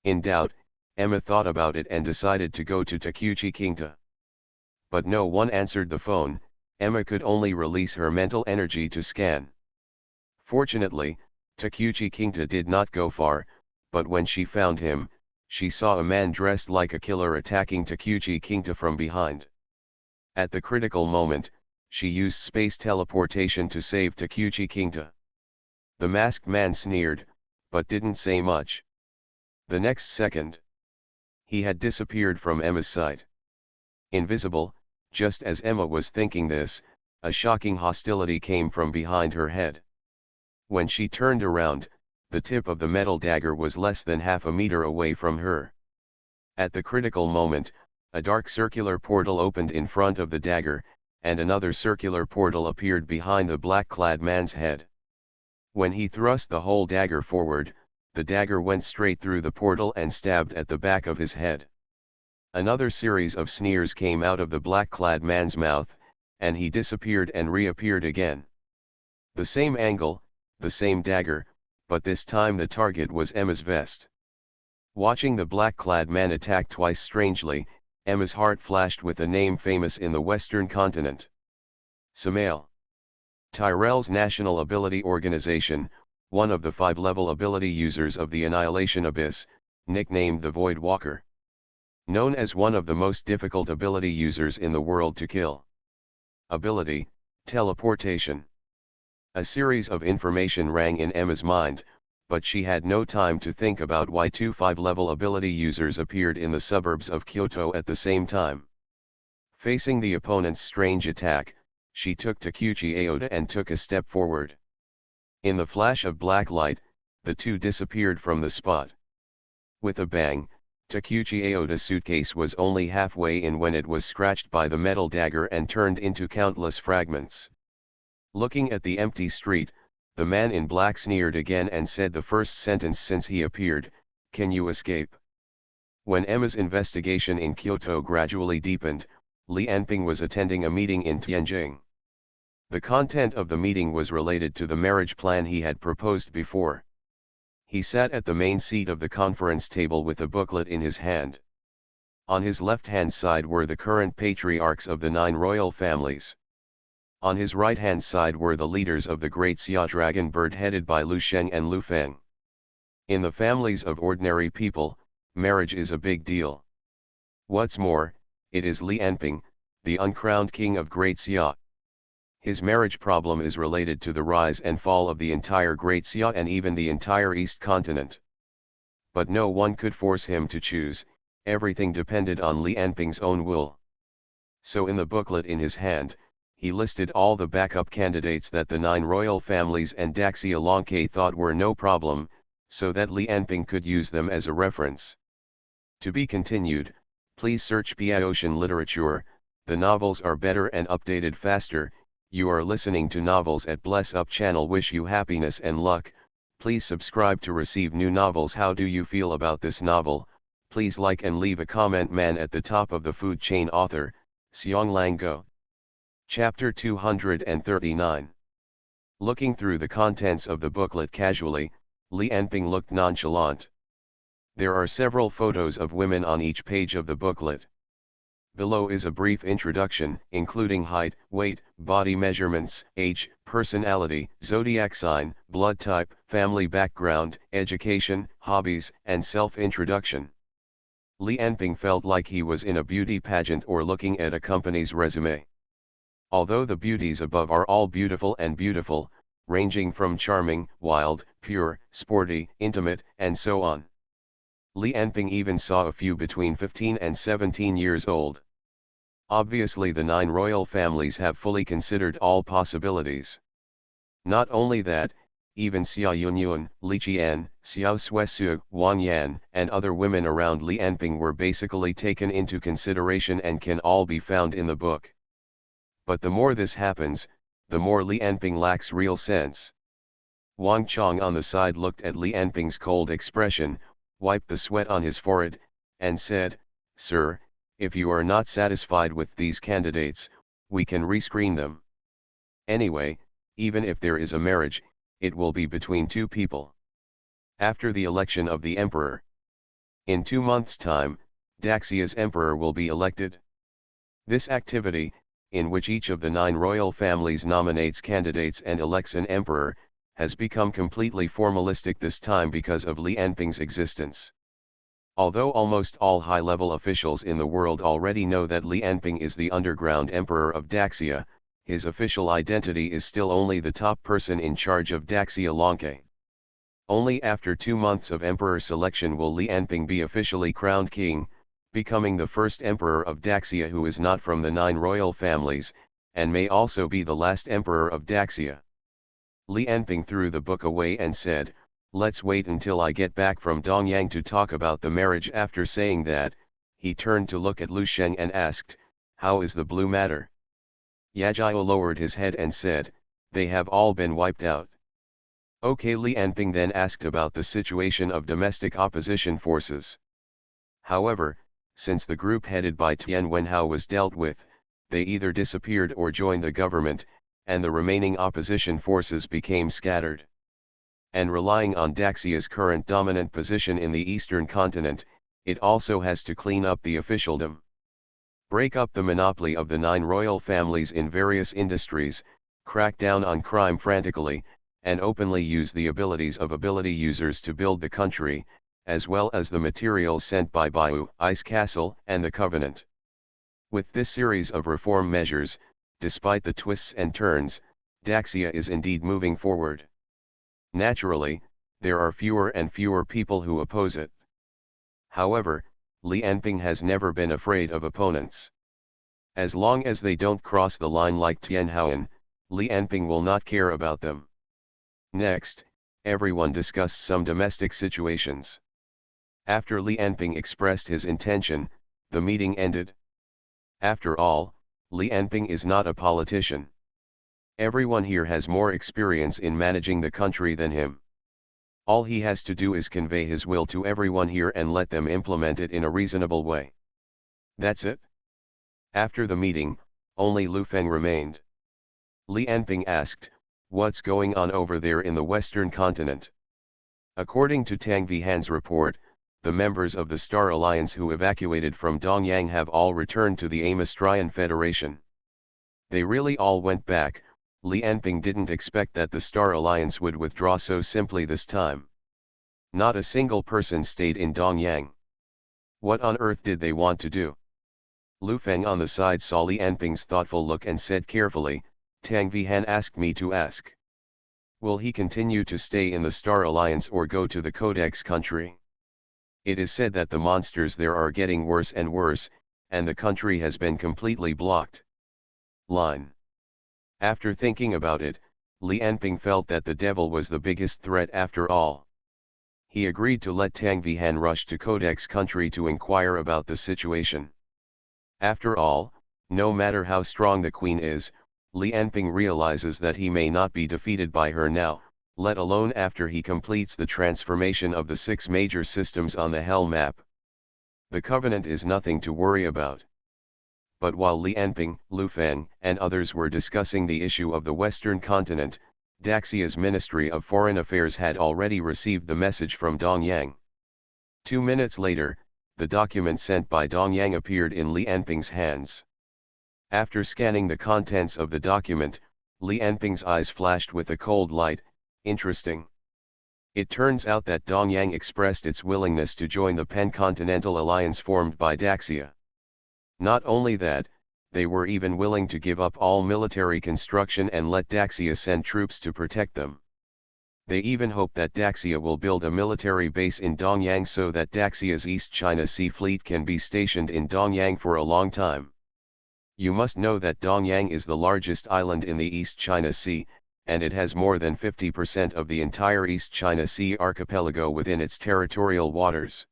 In doubt, Emma thought about it and decided to go to Takuchi Kinta. But no one answered the phone, Emma could only release her mental energy to scan. Fortunately, Takuchi Kinta did not go far, but when she found him, she saw a man dressed like a killer attacking Takuchi Kinta from behind. At the critical moment, she used space teleportation to save Takuchi Kinta. The masked man sneered, but didn't say much. The next second, he had disappeared from Emma's sight. Invisible, just as Emma was thinking this, a shocking hostility came from behind her head. When she turned around, the tip of the metal dagger was less than half a meter away from her. At the critical moment, a dark circular portal opened in front of the dagger, and another circular portal appeared behind the black-clad man's head. When he thrust the whole dagger forward, the dagger went straight through the portal and stabbed at the back of his head. Another series of sneers came out of the black-clad man's mouth, and he disappeared and reappeared again. The same angle, the same dagger, but this time the target was Emma's vest. Watching the black-clad man attack twice strangely, Emma's heart flashed with a name famous in the Western continent. Samael. Tyrell's National Ability Organization, one of the 5-level ability users of the Annihilation Abyss, nicknamed the Void Walker. Known as one of the most difficult ability users in the world to kill. Ability, teleportation. A series of information rang in Emma's mind, but she had no time to think about why 2 5-level ability users appeared in the suburbs of Kyoto at the same time. Facing the opponent's strange attack, she took Takuchi Aota and took a step forward. In the flash of black light, the two disappeared from the spot. With a bang, Takuchi Aota's suitcase was only halfway in when it was scratched by the metal dagger and turned into countless fragments. Looking at the empty street, the man in black sneered again and said the first sentence since he appeared, "Can you escape?" When Emma's investigation in Kyoto gradually deepened, Li Anping was attending a meeting in Tianjin. The content of the meeting was related to the marriage plan he had proposed before. He sat at the main seat of the conference table with a booklet in his hand. On his left-hand side were the current patriarchs of the 9 royal families. On his right-hand side were the leaders of the Great Xia Dragon bird headed by Lu Sheng and Lu Feng. In the families of ordinary people, marriage is a big deal. What's more, it is Li Anping, the uncrowned king of Great Xia. His marriage problem is related to the rise and fall of the entire Great Xia and even the entire East continent. But no one could force him to choose, everything depended on Li Anping's own will. So in the booklet in his hand, he listed all the backup candidates that the 9 royal families and Daxia Longke thought were no problem, so that Li Anping could use them as a reference. To be continued, please search Ocean Literature. The novels are better and updated faster. You are listening to novels at Bless Up channel. Wish you happiness and luck. Please subscribe to receive new novels. How do you feel about this novel? Please like and leave a comment. Man at the top of the food chain. Author, Xiong Go. Chapter 239. Looking through the contents of the booklet casually, Li Anping looked nonchalant. There are several photos of women on each page of the booklet. Below is a brief introduction, including height, weight, body measurements, age, personality, zodiac sign, blood type, family background, education, hobbies, and self-introduction. Li Anping felt like he was in a beauty pageant or looking at a company's resume. Although the beauties above are all beautiful and beautiful, ranging from charming, wild, pure, sporty, intimate, and so on. Li Anping even saw a few between 15 and 17 years old. Obviously the 9 royal families have fully considered all possibilities. Not only that, even Xia Yunyun, Li Qian, Xiao Suesu, Wang Yan, and other women around Li Anping were basically taken into consideration and can all be found in the book. But the more this happens, the more Li Anping lacks real sense. Wang Chong on the side looked at Li Anping's cold expression, wiped the sweat on his forehead, and said, "Sir, if you are not satisfied with these candidates, we can rescreen them. Anyway, even if there is a marriage, it will be between 2 people. After the election of the emperor. In 2 months' time, Daxia's emperor will be elected. This activity, in which each of the 9 royal families nominates candidates and elects an emperor, has become completely formalistic this time because of Li Enping's existence. Although almost all high-level officials in the world already know that Li Enping is the underground emperor of Daxia, his official identity is still only the top person in charge of Daxia Longke. Only after 2 months of emperor selection will Li Enping be officially crowned king, becoming the first emperor of Daxia who is not from the 9 royal families, and may also be the last emperor of Daxia. Li Enping threw the book away and said, "Let's wait until I get back from Dongyang to talk about the marriage." After saying that, he turned to look at Lu Sheng and asked, "How is the blue matter?" Yajiao lowered his head and said, "They have all been wiped out." Okay, Li Enping then asked about the situation of domestic opposition forces. However, since the group headed by Tian Wenhao was dealt with, they either disappeared or joined the government, and the remaining opposition forces became scattered. And relying on Daxia's current dominant position in the eastern continent, it also has to clean up the officialdom, break up the monopoly of the 9 royal families in various industries, crack down on crime frantically, and openly use the abilities of ability users to build the country, as well as the materials sent by Baiyu, Ice Castle, and the Covenant. With this series of reform measures, despite the twists and turns, Daxia is indeed moving forward. Naturally, there are fewer and fewer people who oppose it. However, Li Enping has never been afraid of opponents. As long as they don't cross the line like Tianhaoan, Li Enping will not care about them. Next, everyone discussed some domestic situations. After Li Enping expressed his intention, the meeting ended. After all, Li Enping is not a politician. Everyone here has more experience in managing the country than him. All he has to do is convey his will to everyone here and let them implement it in a reasonable way. That's it. After the meeting, only Lu Feng remained. Li Enping asked, "What's going on over there in the western continent?" According to Tang Vihan's report, the members of the Star Alliance who evacuated from Dongyang have all returned to the Amastrian Federation. They really all went back. Li Enping didn't expect that the Star Alliance would withdraw so simply this time. Not a single person stayed in Dongyang. What on earth did they want to do? Lu Feng on the side saw Li Enping's thoughtful look and said carefully, "Tang Vihan asked me to ask. Will he continue to stay in the Star Alliance or go to the Codex country? It is said that the monsters there are getting worse and worse, and the country has been completely blocked." Line. After thinking about it, Li Enping felt that the devil was the biggest threat after all. He agreed to let Tang Vihan rush to Codex country to inquire about the situation. After all, no matter how strong the queen is, Li Enping realizes that he may not be defeated by her now, let alone after he completes the transformation of the 6 major systems on the Hell map. The Covenant is nothing to worry about. But while Li Enping, Lu Feng, and others were discussing the issue of the Western continent, Daxia's Ministry of Foreign Affairs had already received the message from Dongyang. 2 minutes later, the document sent by Dongyang appeared in Li Enping's hands. After scanning the contents of the document, Li Enping's eyes flashed with a cold light. Interesting. It turns out that Dongyang expressed its willingness to join the Pan-Continental Alliance formed by Daxia. Not only that, they were even willing to give up all military construction and let Daxia send troops to protect them. They even hope that Daxia will build a military base in Dongyang so that Daxia's East China Sea fleet can be stationed in Dongyang for a long time. You must know that Dongyang is the largest island in the East China Sea, and it has more than 50% of the entire East China Sea archipelago within its territorial waters.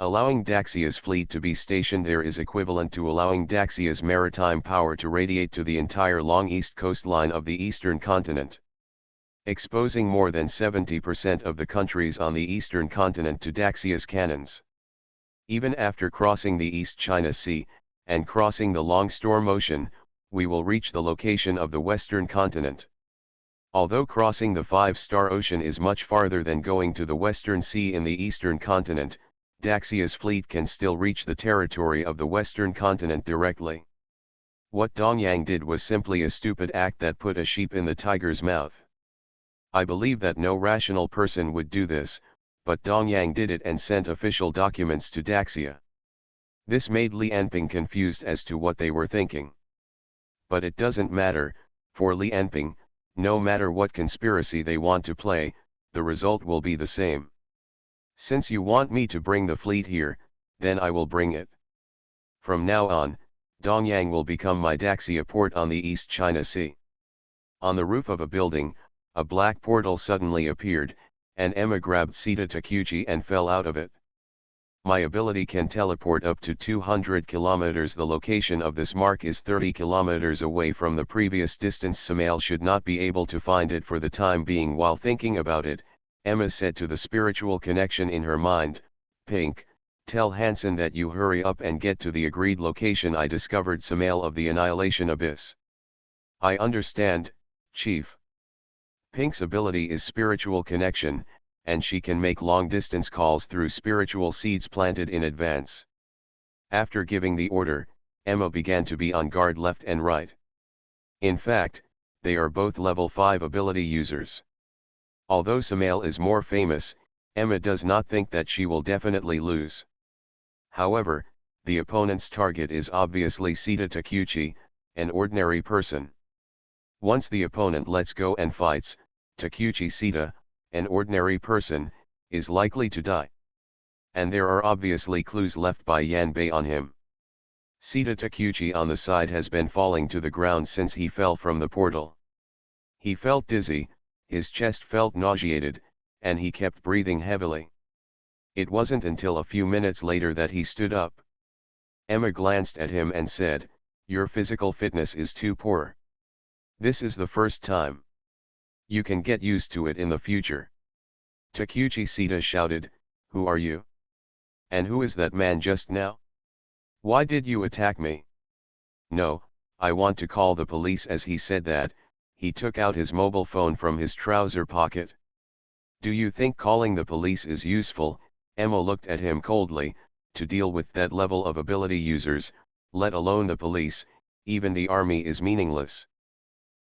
Allowing Daxia's fleet to be stationed there is equivalent to allowing Daxia's maritime power to radiate to the entire long east coastline of the eastern continent, exposing more than 70% of the countries on the eastern continent to Daxia's cannons. Even after crossing the East China Sea, and crossing the long storm ocean, we will reach the location of the western continent. Although crossing the 5-star ocean is much farther than going to the western sea in the eastern continent, Daxia's fleet can still reach the territory of the western continent directly. What Dong Yang did was simply a stupid act that put a sheep in the tiger's mouth. I believe that no rational person would do this, but Dong Yang did it and sent official documents to Daxia. This made Li Enping confused as to what they were thinking. But it doesn't matter, for Li Enping, no matter what conspiracy they want to play, the result will be the same. Since you want me to bring the fleet here, then I will bring it. From now on, Dongyang will become my Daxia port on the East China Sea. On the roof of a building, a black portal suddenly appeared, and Emma grabbed Sita Takuchi and fell out of it. My ability can teleport up to 200 kilometers. The location of this mark is 30 kilometers away from the previous distance. Samael should not be able to find it for the time being. While thinking about it, Emma said to the spiritual connection in her mind, "Pink, tell Hansen that you hurry up and get to the agreed location. I discovered Samael of the Annihilation Abyss." "I understand, Chief." Pink's ability is spiritual connection, and she can make long-distance calls through spiritual seeds planted in advance. After giving the order, Emma began to be on guard left and right. In fact, they are both level 5 ability users. Although Samael is more famous, Emma does not think that she will definitely lose. However, the opponent's target is obviously Sita Takuchi, an ordinary person. Once the opponent lets go and fights, Takuchi Sita, an ordinary person, is likely to die. And there are obviously clues left by Yan Bei on him. Sita Takuchi on the side has been falling to the ground since he fell from the portal. He felt dizzy, his chest felt nauseated, and he kept breathing heavily. It wasn't until a few minutes later that he stood up. Emma glanced at him and said, "Your physical fitness is too poor. This is the first time. You can get used to it in the future." Takuchi Sita shouted, "Who are you? And who is that man just now? Why did you attack me?" "No, I want to call the police." As he said that, he took out his mobile phone from his trouser pocket. "Do you think calling the police is useful?" Emma looked at him coldly. "To deal with that level of ability users, let alone the police, even the army is meaningless.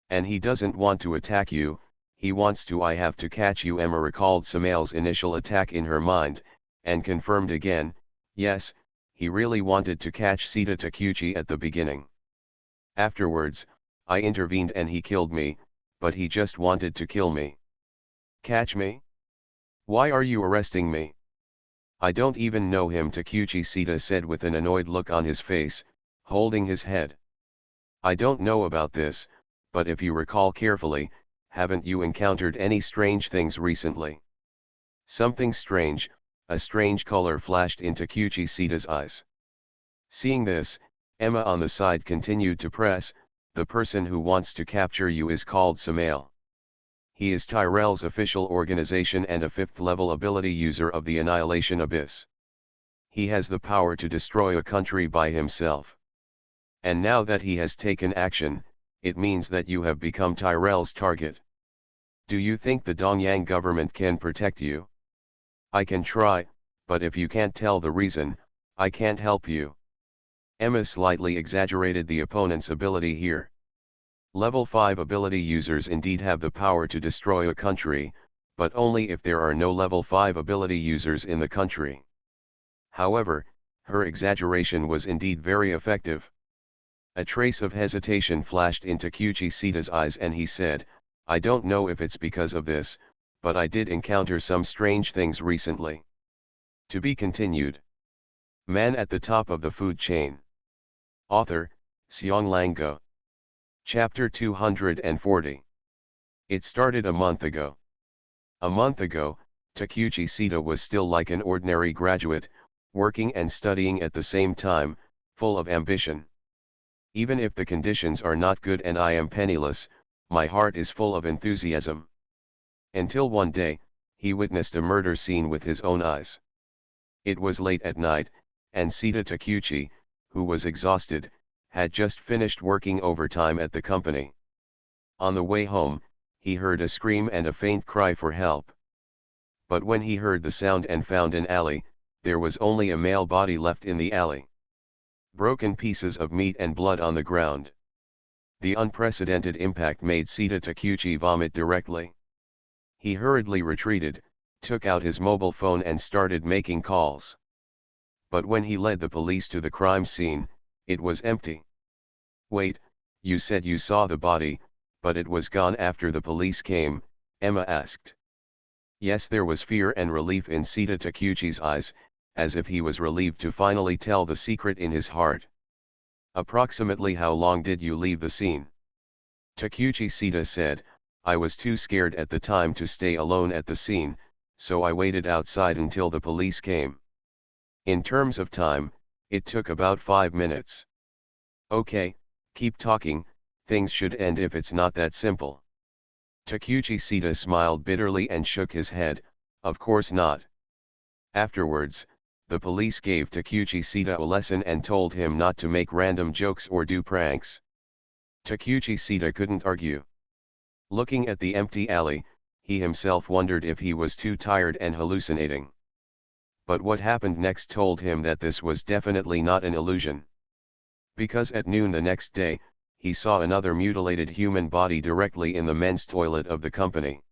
And he doesn't want to attack you, he wants to. I have to catch you." Emma recalled Samael's initial attack in her mind, and confirmed again, yes, he really wanted to catch Sita Takuchi at the beginning. "Afterwards, I intervened and he killed me, but he just wanted to kill me." "Catch me? Why are you arresting me?" "I don't even know him," Takuchi Sita said with an annoyed look on his face, holding his head. "I don't know about this, but if you recall carefully, haven't you encountered any strange things recently?" Something strange, a strange color flashed into Takuchi Sita's eyes. Seeing this, Emma on the side continued to press, "The person who wants to capture you is called Samael. He is Tyrell's official organization and a 5th level ability user of the Annihilation Abyss. He has the power to destroy a country by himself. And now that he has taken action, it means that you have become Tyrell's target. Do you think the Dongyang government can protect you?" "I can try, but if you can't tell the reason, I can't help you." Emma slightly exaggerated the opponent's ability here. Level 5 ability users indeed have the power to destroy a country, but only if there are no level 5 ability users in the country. However, her exaggeration was indeed very effective. A trace of hesitation flashed into Takuchi Sita's eyes and he said, "I don't know if it's because of this, but I did encounter some strange things recently." To be continued. Man at the Top of the Food Chain. Author, Xiong Lango. Chapter 240. It started a month ago. A month ago, Takuchi Sita was still like an ordinary graduate, working and studying at the same time, full of ambition. "Even if the conditions are not good and I am penniless, my heart is full of enthusiasm." Until one day, he witnessed a murder scene with his own eyes. It was late at night, and Sita Takuchi, who was exhausted, had just finished working overtime at the company. On the way home, he heard a scream and a faint cry for help. But when he heard the sound and found an alley, there was only a male body left in the alley. Broken pieces of meat and blood on the ground. The unprecedented impact made Sita Takuchi vomit directly. He hurriedly retreated, took out his mobile phone and started making calls. But when he led the police to the crime scene, it was empty. "Wait, you said you saw the body, but it was gone after the police came," Emma asked. Yes, there was fear and relief in Sita Takuchi's eyes, as if he was relieved to finally tell the secret in his heart. "Approximately how long did you leave the scene?" Takuchi Sita said, "I was too scared at the time to stay alone at the scene, so I waited outside until the police came. In terms of time, it took about 5 minutes. Okay, keep talking, things should end if it's not that simple." Takuchi Sita smiled bitterly and shook his head, "Of course not." Afterwards, the police gave Takuchi Sita a lesson and told him not to make random jokes or do pranks. Takuchi Sita couldn't argue. Looking at the empty alley, he himself wondered if he was too tired and hallucinating. But what happened next told him that this was definitely not an illusion. Because at noon the next day, he saw another mutilated human body directly in the men's toilet of the company.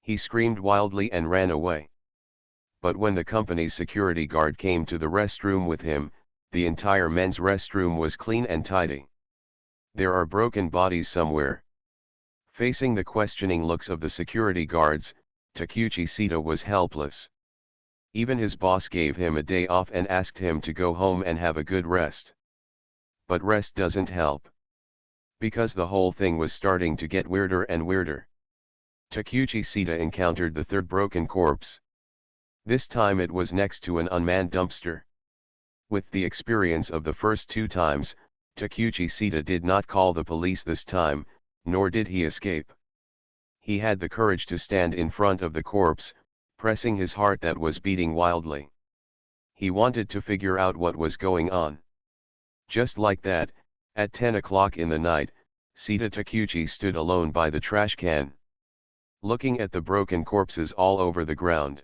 He screamed wildly and ran away. But when the company's security guard came to the restroom with him, the entire men's restroom was clean and tidy. There are broken bodies somewhere. Facing the questioning looks of the security guards, Takuchi Sita was helpless. Even his boss gave him a day off and asked him to go home and have a good rest. But rest doesn't help. Because the whole thing was starting to get weirder and weirder. Takuchi Sita encountered the third broken corpse. This time it was next to an unmanned dumpster. With the experience of the first 2 times, Takuchi Sita did not call the police this time, nor did he escape. He had the courage to stand in front of the corpse, pressing his heart that was beating wildly. He wanted to figure out what was going on. Just like that, at 10 o'clock in the night, Sita Takuchi stood alone by the trash can, looking at the broken corpses all over the ground.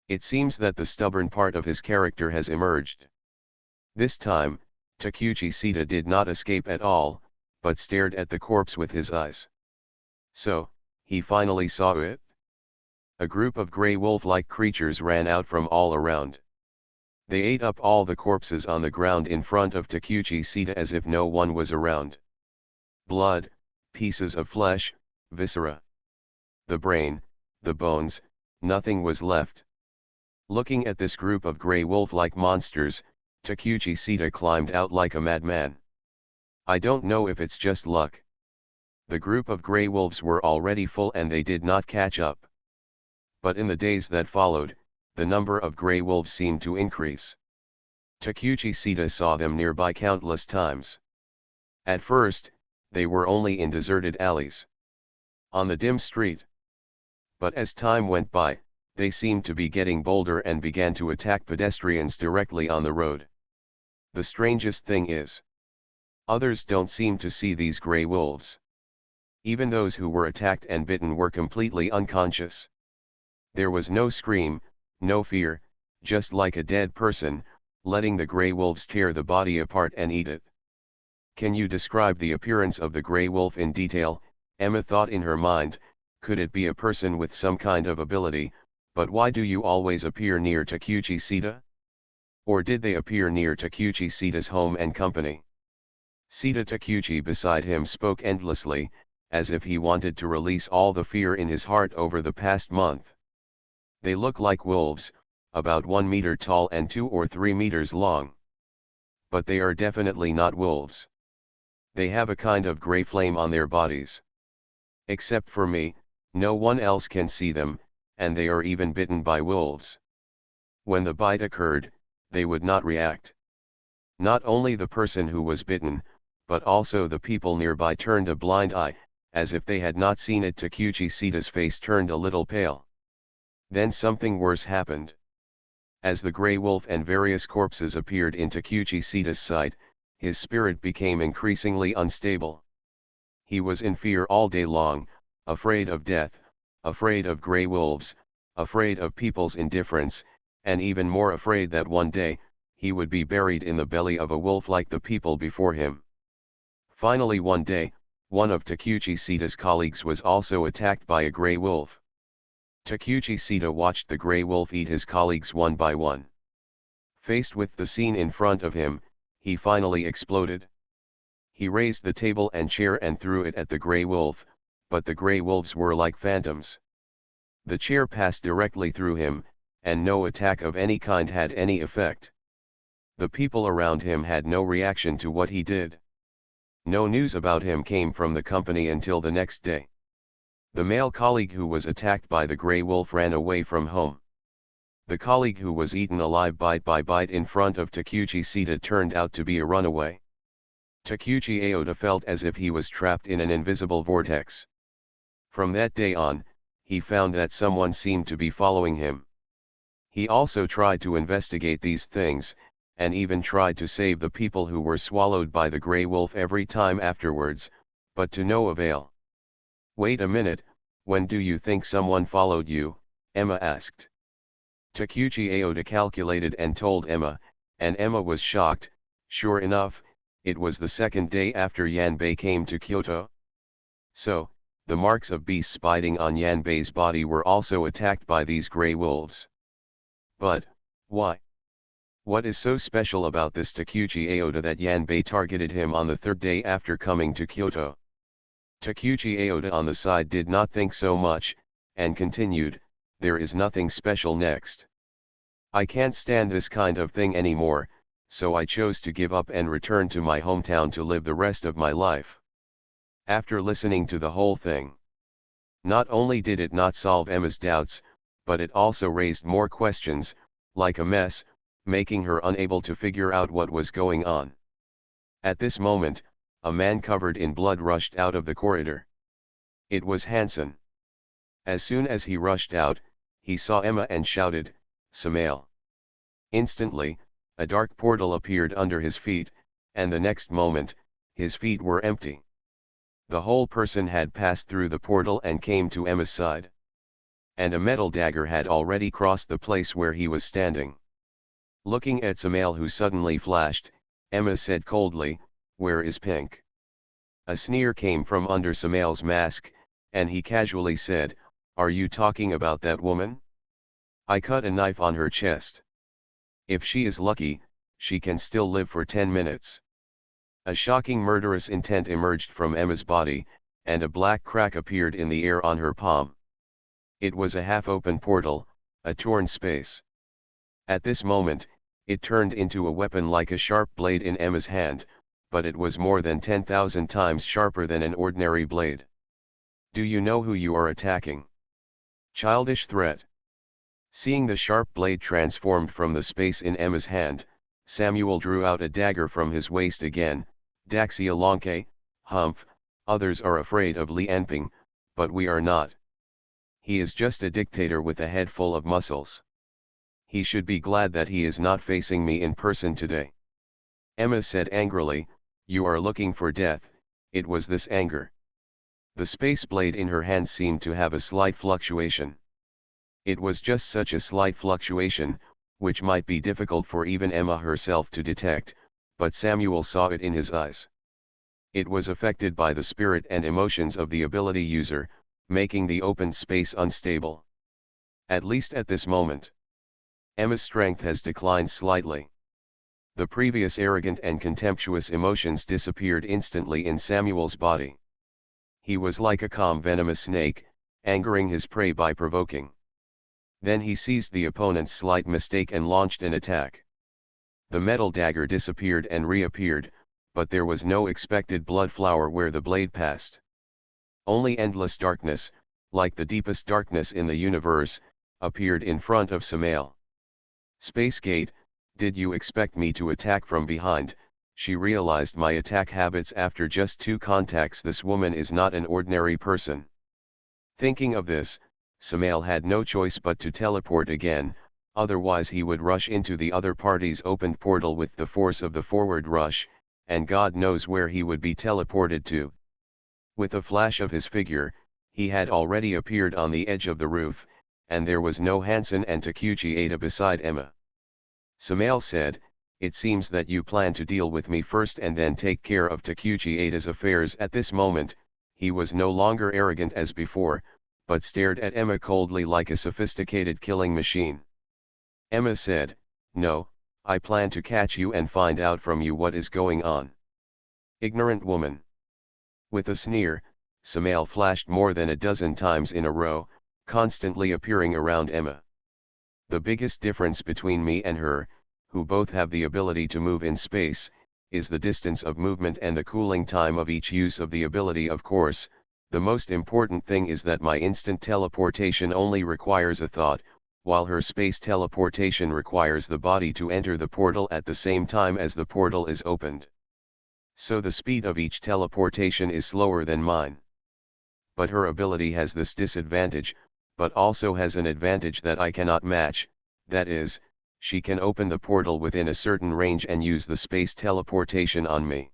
It seems that the stubborn part of his character has emerged. This time, Takuchi Sita did not escape at all, but stared at the corpse with his eyes. So, he finally saw it. A group of grey wolf-like creatures ran out from all around. They ate up all the corpses on the ground in front of Takuchi Sita as if no one was around. Blood, pieces of flesh, viscera. The brain, the bones, nothing was left. Looking at this group of grey wolf-like monsters, Takuchi Sita climbed out like a madman. I don't know if it's just luck. The group of grey wolves were already full and they did not catch up. But in the days that followed, the number of grey wolves seemed to increase. Takuchi Sita saw them nearby countless times. At first, they were only in deserted alleys, on the dim street. But as time went by, they seemed to be getting bolder and began to attack pedestrians directly on the road. The strangest thing is, others don't seem to see these grey wolves. Even those who were attacked and bitten were completely unconscious. There was no scream, no fear, just like a dead person, letting the grey wolves tear the body apart and eat it. Can you describe the appearance of the grey wolf in detail? Emma thought in her mind, could it be a person with some kind of ability, but why do you always appear near Takuchi Sita? Or did they appear near Takuchi Sita's home and company? Sita Takuchi beside him spoke endlessly, as if he wanted to release all the fear in his heart over the past month. They look like wolves, about 1 meter tall and 2 or 3 meters long. But they are definitely not wolves. They have a kind of grey flame on their bodies. Except for me, no one else can see them, and they are even bitten by wolves. When the bite occurred, they would not react. Not only the person who was bitten, but also the people nearby turned a blind eye, as if they had not seen it. Takuchi Sita's face turned a little pale. Then something worse happened. As the grey wolf and various corpses appeared in Takuchi Sita's sight, his spirit became increasingly unstable. He was in fear all day long, afraid of death, afraid of grey wolves, afraid of people's indifference, and even more afraid that one day, he would be buried in the belly of a wolf like the people before him. Finally one day, one of Takuchi Sita's colleagues was also attacked by a grey wolf. Takuchi Sita watched the grey wolf eat his colleagues one by one. Faced with the scene in front of him, he finally exploded. He raised the table and chair and threw it at the grey wolf, but the grey wolves were like phantoms. The chair passed directly through him, and no attack of any kind had any effect. The people around him had no reaction to what he did. No news about him came from the company until the next day. The male colleague who was attacked by the grey wolf ran away from home. The colleague who was eaten alive bite by bite in front of Takuchi Sita turned out to be a runaway. Takuchi Aota felt as if he was trapped in an invisible vortex. From that day on, he found that someone seemed to be following him. He also tried to investigate these things, and even tried to save the people who were swallowed by the grey wolf every time afterwards, but to no avail. "Wait a minute, when do you think someone followed you?" Emma asked. Takuchi Aota calculated and told Emma, and Emma was shocked. Sure enough, it was the second day after Yanbei came to Kyoto. So, the marks of beasts biting on Yanbei's body were also attacked by these grey wolves. But, why? What is so special about this Takuchi Aota that Yanbei targeted him on the third day after coming to Kyoto? Takuchi Aota on the side did not think so much, and continued, "There is nothing special next. I can't stand this kind of thing anymore, so I chose to give up and return to my hometown to live the rest of my life." After listening to the whole thing, not only did it not solve Emma's doubts, but it also raised more questions, like a mess, making her unable to figure out what was going on. At this moment, a man covered in blood rushed out of the corridor. It was Hansen. As soon as he rushed out, he saw Emma and shouted, "Samael." Instantly, a dark portal appeared under his feet, and the next moment, his feet were empty. The whole person had passed through the portal and came to Emma's side. And a metal dagger had already crossed the place where he was standing. Looking at Samael, who suddenly flashed, Emma said coldly, "Where is Pink?" A sneer came from under Samael's mask, and he casually said, "Are you talking about that woman? I cut a knife on her chest. If she is lucky, she can still live for 10 minutes. A shocking murderous intent emerged from Emma's body, and a black crack appeared in the air on her palm. It was a half-open portal, a torn space. At this moment, it turned into a weapon like a sharp blade in Emma's hand, but it was more than 10,000 times sharper than an ordinary blade. "Do you know who you are attacking?" Childish threat. Seeing the sharp blade transformed from the space in Emma's hand, Samuel drew out a dagger from his waist again. "Daxia Lonke, Humph, others are afraid of Li Anping, but we are not. He is just a dictator with a head full of muscles. He should be glad that he is not facing me in person today." Emma said angrily, "You are looking for death." It was this anger. The space blade in her hand seemed to have a slight fluctuation. It was just such a slight fluctuation, which might be difficult for even Emma herself to detect, but Samuel saw it in his eyes. It was affected by the spirit and emotions of the ability user, making the open space unstable. At least at this moment. Emma's strength has declined slightly. The previous arrogant and contemptuous emotions disappeared instantly in Samuel's body. He was like a calm venomous snake, angering his prey by provoking. Then he seized the opponent's slight mistake and launched an attack. The metal dagger disappeared and reappeared, but there was no expected blood flower where the blade passed. Only endless darkness, like the deepest darkness in the universe, appeared in front of Samael. "Space Gate, did you expect me to attack from behind?" She realized my attack habits after just 2 contacts. This woman is not an ordinary person. Thinking of this, Samael had no choice but to teleport again, otherwise he would rush into the other party's opened portal with the force of the forward rush, and God knows where he would be teleported to. With a flash of his figure, he had already appeared on the edge of the roof, and there was no Hansen and Takuchi Ada beside Emma. Samael said, it seems that you plan to deal with me first and then take care of Takuchi Ada's affairs. At this moment, he was no longer arrogant as before, but stared at Emma coldly like a sophisticated killing machine. Emma said, "No, I plan to catch you and find out from you what is going on." Ignorant woman. With a sneer, Samael flashed more than a dozen times in a row, constantly appearing around Emma. The biggest difference between me and her, who both have the ability to move in space, is the distance of movement and the cooling time of each use of the ability. Of course, the most important thing is that my instant teleportation only requires a thought, while her space teleportation requires the body to enter the portal at the same time as the portal is opened. So the speed of each teleportation is slower than mine. But her ability has this disadvantage, but also has an advantage that I cannot match, that is, she can open the portal within a certain range and use the space teleportation on me.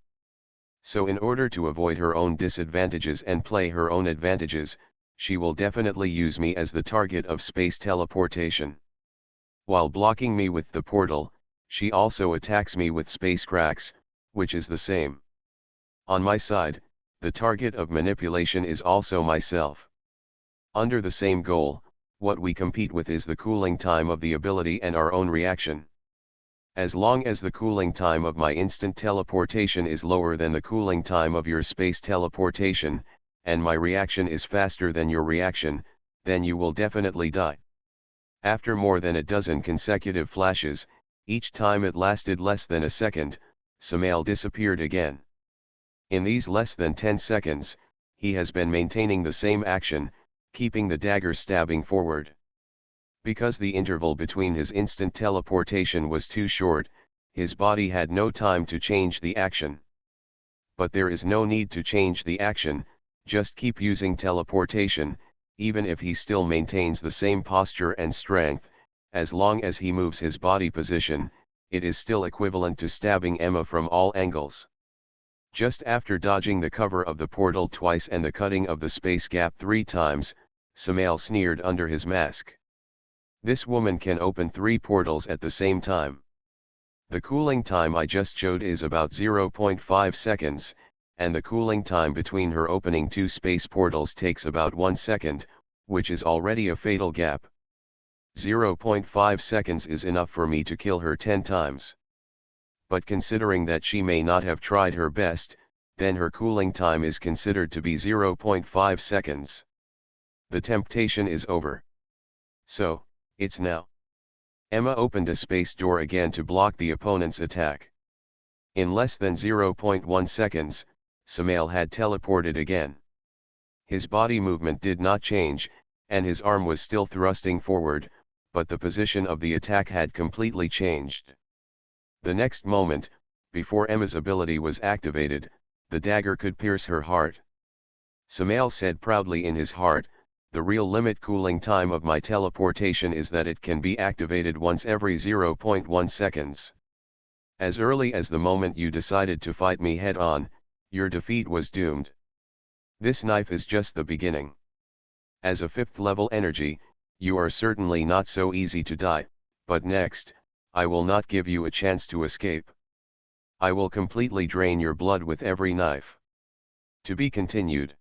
So in order to avoid her own disadvantages and play her own advantages, she will definitely use me as the target of space teleportation. While blocking me with the portal, she also attacks me with space cracks, which is the same. On my side, the target of manipulation is also myself. Under the same goal, what we compete with is the cooling time of the ability and our own reaction. As long as the cooling time of my instant teleportation is lower than the cooling time of your space teleportation, and my reaction is faster than your reaction, then you will definitely die. After more than a dozen consecutive flashes, each time it lasted less than a second, Samael disappeared again. In these less than 10 seconds, he has been maintaining the same action, keeping the dagger stabbing forward. Because the interval between his instant teleportation was too short, his body had no time to change the action. But there is no need to change the action, just keep using teleportation, even if he still maintains the same posture and strength, as long as he moves his body position, it is still equivalent to stabbing Emma from all angles. Just after dodging the cover of the portal twice and the cutting of the space gap 3 times, Samael sneered under his mask. This woman can open 3 portals at the same time. The cooling time I just showed is about 0.5 seconds, and the cooling time between her opening 2 space portals takes about 1 second, which is already a fatal gap. 0.5 seconds is enough for me to kill her 10 times. But considering that she may not have tried her best, then her cooling time is considered to be 0.5 seconds. The temptation is over. So, it's now. Emma opened a space door again to block the opponent's attack. In less than 0.1 seconds, Samael had teleported again. His body movement did not change, and his arm was still thrusting forward, but the position of the attack had completely changed. The next moment, before Emma's ability was activated, the dagger could pierce her heart. Samael said proudly in his heart, "The real limit cooling time of my teleportation is that it can be activated once every 0.1 seconds. As early as the moment you decided to fight me head-on, your defeat was doomed. This knife is just the beginning. As a 5th level energy, you are certainly not so easy to die, but next, I will not give you a chance to escape. I will completely drain your blood with every knife." To be continued.